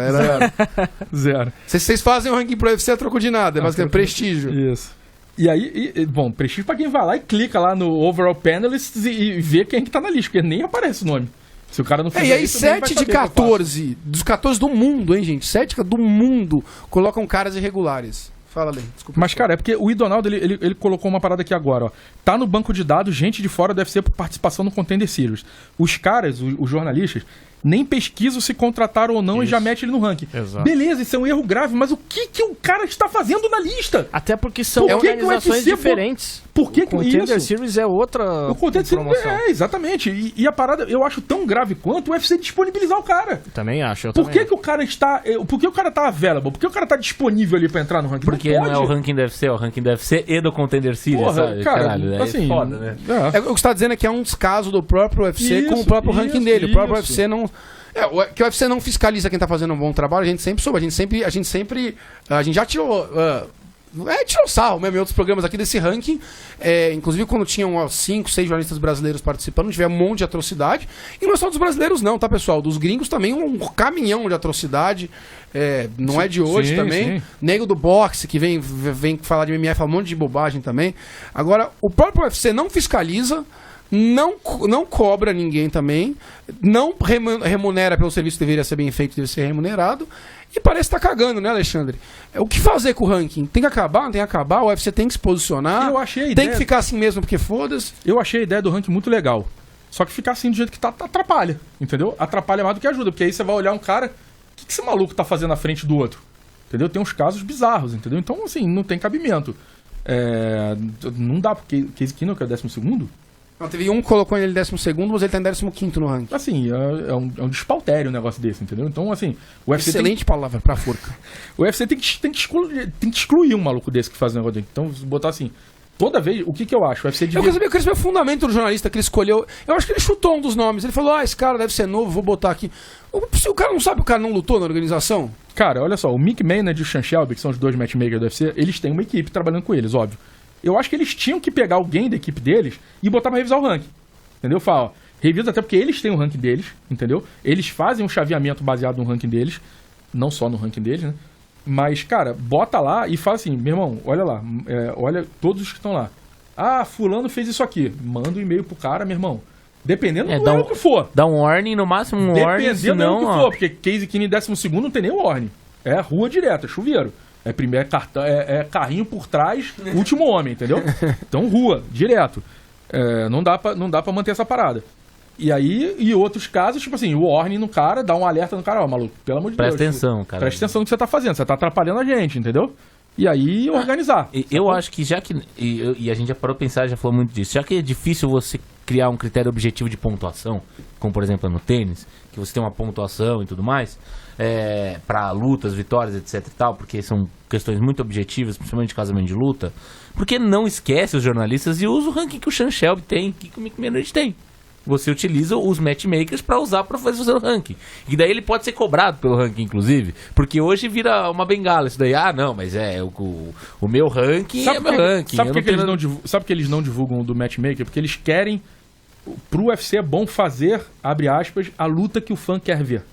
Zero. Vocês fazem o ranking pro UFC a troco de nada, mas é prestígio. Isso. E aí, bom, prestígio pra quem vai lá e clica lá no Overall Panelists e vê quem é que tá na lista, porque nem aparece o nome. Se o cara não fizer e aí, isso, 7 de 14, dos 14 do mundo, hein, gente? 7 do mundo colocam caras irregulares. Fala, Lê, desculpa. Mas, cara, é porque o Donaldo, ele colocou uma parada aqui agora, ó. Tá no banco de dados gente de fora do UFC por participação no Contender Series. Os caras, os jornalistas, nem pesquisa se contrataram ou não e já mete ele no ranking. Exato. Beleza, isso é um erro grave, mas o que o cara está fazendo na lista? Até porque são Por que que o organizações UFC diferentes. Por que O Contender isso? Series é outra O Contender Series promoção. exatamente. E a parada eu acho tão grave quanto o UFC disponibilizar o cara. Também acho. Eu Por também que, que o cara está. Por que o cara tá available? Por que o cara tá disponível ali pra entrar no ranking? Porque não pode. é o ranking do UFC, é o ranking do UFC e do Contender Series, Porra, sabe? cara, Caralho, é assim, foda, né? É, o que você tá dizendo é que é um descaso do próprio UFC com o próprio ranking dele. O próprio UFC não... que o UFC não fiscaliza quem tá fazendo um bom trabalho, a gente sempre soube, a gente já tirou... tirou sarro mesmo em outros programas aqui desse ranking. Inclusive quando tinham 5, 6 jornalistas brasileiros participando, tiver um monte de atrocidade. E não é só dos brasileiros não, tá, pessoal? Dos gringos também um caminhão de atrocidade. Não é de hoje sim, também. sim. Nego do boxe, que vem falar de MMA, fala um monte de bobagem também. Agora, o próprio UFC não fiscaliza, não cobra ninguém também, não remunera pelo serviço que deveria ser bem feito, deve ser remunerado. E parece que tá cagando, né, Alexandre? O que fazer com o ranking? Tem que acabar, não tem que acabar? O UFC tem que se posicionar? Eu achei a Tem ideia- que ficar assim mesmo, porque foda-se? Eu achei a ideia do ranking muito legal. Só que ficar assim do jeito que tá atrapalha, entendeu? Atrapalha mais do que ajuda, porque aí você vai olhar um cara, o que esse maluco tá fazendo na frente do outro? Entendeu? Tem uns casos bizarros, entendeu? Então, assim, não tem cabimento. Não dá, porque Casey Keenum, que é o 12º, Não, teve um que colocou ele em 12º, mas ele tá em 15º no ranking. assim, é um despautério um negócio desse, entendeu? Então, assim, o UFC Excelente palavra pra forca. O UFC tem que excluir um maluco desse que faz um negócio desse. Então, se botar assim, toda vez, o que eu acho? O UFC Eu devia... queria saber o fundamento do jornalista que ele escolheu. Eu acho que ele chutou um dos nomes. Ele falou, esse cara deve ser novo, vou botar aqui. Se o cara não sabe, o cara não lutou na organização? Cara, olha só, o Mick Maynard e o Sean Shelby, que são os dois matchmakers do UFC, eles têm uma equipe trabalhando com eles, óbvio. Eu acho que eles tinham que pegar alguém da equipe deles e botar pra revisar o ranking. Entendeu? Fala, ó, revisa até porque eles têm um ranking deles, entendeu? Eles fazem um chaveamento baseado no ranking deles, não só no ranking deles, né? Mas, cara, bota lá e fala assim, meu irmão, olha lá, olha todos os que estão lá. Ah, fulano fez isso aqui. Manda um e-mail pro cara, meu irmão. Dependendo do ano que for. Dá um warning, no máximo um warning, Dependendo do ano senão, que for, porque Casey Keenum em 12º não tem nem warning. É rua direta, é chuveiro. É carrinho por trás, último homem, entendeu? Então, rua, direto. Não dá pra manter essa parada. E aí, e outros casos, tipo assim, o warning no cara, dá um alerta no cara, ó, maluco, pelo amor de Deus. Presta atenção, cara. Presta atenção no que você tá fazendo, você tá atrapalhando a gente, entendeu? E aí, organizar. Eu acho que já que... E a gente já parou pra pensar, já falou muito disso. Já que é difícil você criar um critério objetivo de pontuação, como por exemplo no tênis, que você tem uma pontuação e tudo mais, pra lutas, vitórias, etc e tal, porque são questões muito objetivas, principalmente de casamento de luta, porque não esquece os jornalistas e usa o ranking que o Sean Shelby tem, que o Mick Maynard tem. Você utiliza os matchmakers pra usar pra fazer o ranking. E daí ele pode ser cobrado pelo ranking, inclusive. Porque hoje vira uma bengala isso daí. Ah, não, mas o meu ranking é meu ranking. Sabe por que eles não divulgam do matchmaker? Porque eles querem... Pro UFC é bom fazer, abre aspas, a luta que o fã quer ver.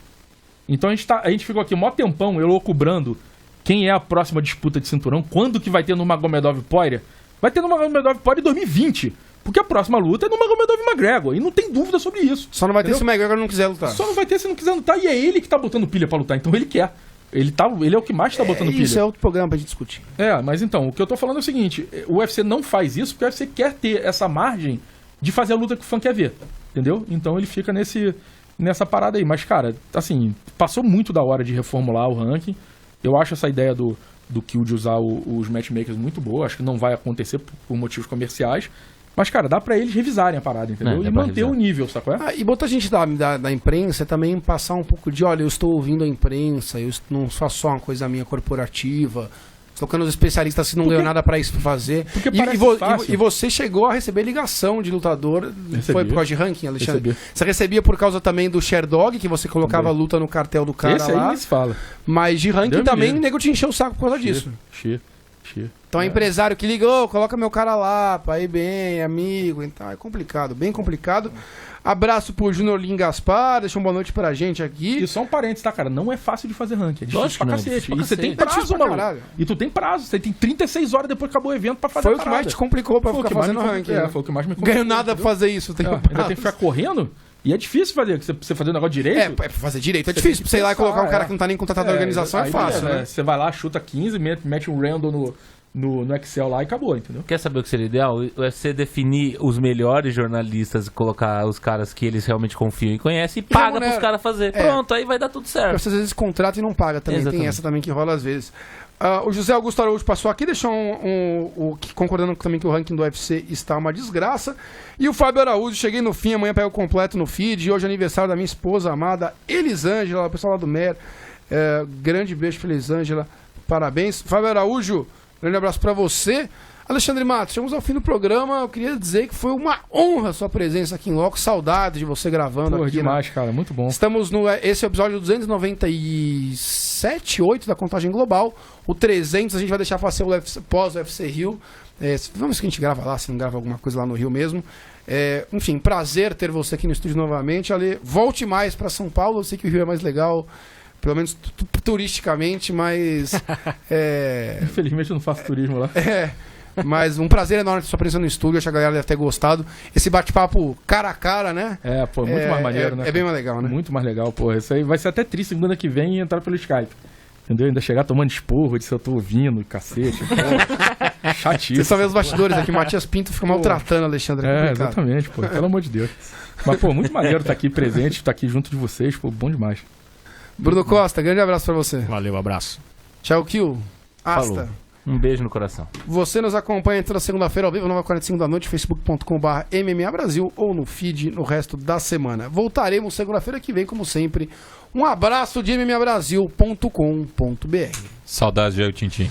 Então a gente ficou aqui mó tempão, eu cobrando quem é a próxima disputa de cinturão, quando que vai ter no Magomedov-Poirier. Vai ter no Magomedov-Poirier em 2020. Porque a próxima luta é no Magomedov McGregor. E não tem dúvida sobre isso. Só não vai ter Entendeu? se o McGregor não quiser lutar. Só não vai ter se não quiser lutar. E é ele que tá botando pilha pra lutar. Então ele quer. Ele é o que mais tá botando pilha. Isso é outro programa pra gente discutir. Mas então, o que eu tô falando é o seguinte. O UFC não faz isso porque o UFC quer ter essa margem de fazer a luta que o fã quer ver. Entendeu? Então ele fica nessa parada aí. Mas, cara, assim, passou muito da hora de reformular o ranking. Eu acho essa ideia do Kill de usar os matchmakers muito boa. Acho que não vai acontecer por motivos comerciais. Mas, cara, dá pra eles revisarem a parada, entendeu? E manter o nível, sacou? E botar a gente da imprensa também passar um pouco de, olha, eu estou ouvindo a imprensa, eu não faço só uma coisa minha corporativa, estou colocando os especialistas se não ganhou nada pra isso fazer. Porque parece fácil. E você chegou a receber ligação de lutador, foi por causa de ranking, Alexandre? Recebi. Você recebia por causa também do Sherdog, que você colocava a luta no cartel do cara Esse aí lá, nem se fala. mas de ranking Deus também, me o nego te encheu o saco por causa disso. Então é empresário que liga, coloca meu cara lá, pra ir bem, amigo e tal. É complicado, bem complicado. Abraço pro Júnior Lin Gaspar, deixa uma boa noite pra gente aqui. E só um parênteses, tá, cara? Não é fácil de fazer ranking. É difícil Lógico pra que não, é cacete. difícil pra E você tem cacete. É difícil prazo, pra mano. caralho. E tu tem prazo. Você tem 36 horas depois que acabou o evento pra fazer Foi a o que parada. mais te complicou pra Foi o ficar que mais fazendo me ranking. complicou. Foi o que mais me complicou. Ganho nada pra fazer isso. Tem Ainda tem que ficar correndo. E é difícil fazer. Você fazer o negócio direito. pra fazer direito é difícil. Pra você ir lá e colocar um cara que não tá nem contratado da organização é aí fácil, beleza, né? Você vai lá, chuta 15, mete um random no Excel lá e acabou, entendeu? Quer saber o que seria ideal? O UFC definir os melhores jornalistas e colocar os caras que eles realmente confiam e conhecem e paga remunera. pros caras fazer. Pronto, aí vai dar tudo certo. Você às vezes contrata e não paga também. Exatamente. Tem essa também que rola às vezes. O José Augusto Araújo passou aqui, deixou concordando também que o ranking do UFC está uma desgraça. E o Fábio Araújo, cheguei no fim, amanhã pego completo no feed. E hoje é aniversário da minha esposa amada, Elisângela, o pessoal lá do MER. Grande beijo pra Elisângela, parabéns. Fábio Araújo, grande abraço pra você. Alexandre Matos, chegamos ao fim do programa. Eu queria dizer que foi uma honra a sua presença aqui em loco. Saudade de você gravando aqui. Demais, cara, muito bom. Estamos esse é o episódio 297, 8 da contagem global. O 300 a gente vai deixar para ser o pós-UFC Rio. Vamos que a gente grava lá, se não grava alguma coisa lá no Rio mesmo. Enfim, prazer ter você aqui no estúdio novamente. Ale, volte mais para São Paulo. Eu sei que o Rio é mais legal, pelo menos turisticamente, mas... Infelizmente eu não faço turismo lá. Mas um prazer enorme ter sua presença no estúdio. Acho que a galera deve ter gostado. Esse bate-papo cara a cara, né? Muito mais maneiro, né? É bem mais legal, né? Muito mais legal, pô. Isso aí vai ser até triste segunda que vem e entrar pelo Skype. Entendeu? Ainda chegar tomando esporro de se eu tô ouvindo, cacete. Chatíssimo. Você só vê os bastidores aqui. Matias Pinto fica maltratando o Alexandre. Exatamente, pô. Pelo amor de Deus. Mas, pô, muito maneiro estar aqui presente, estar aqui junto de vocês, pô. Bom demais. Bruno Costa, grande abraço pra você. Valeu, abraço. Tchau, Kill. Asta. Falou. Um beijo no coração. Você nos acompanha toda segunda-feira ao vivo, 9h45 da noite, facebook.com/MMA Brasil ou no feed no resto da semana. Voltaremos segunda-feira que vem, como sempre. Um abraço de mmabrasil.com.br. Saudades de eu, Tintim.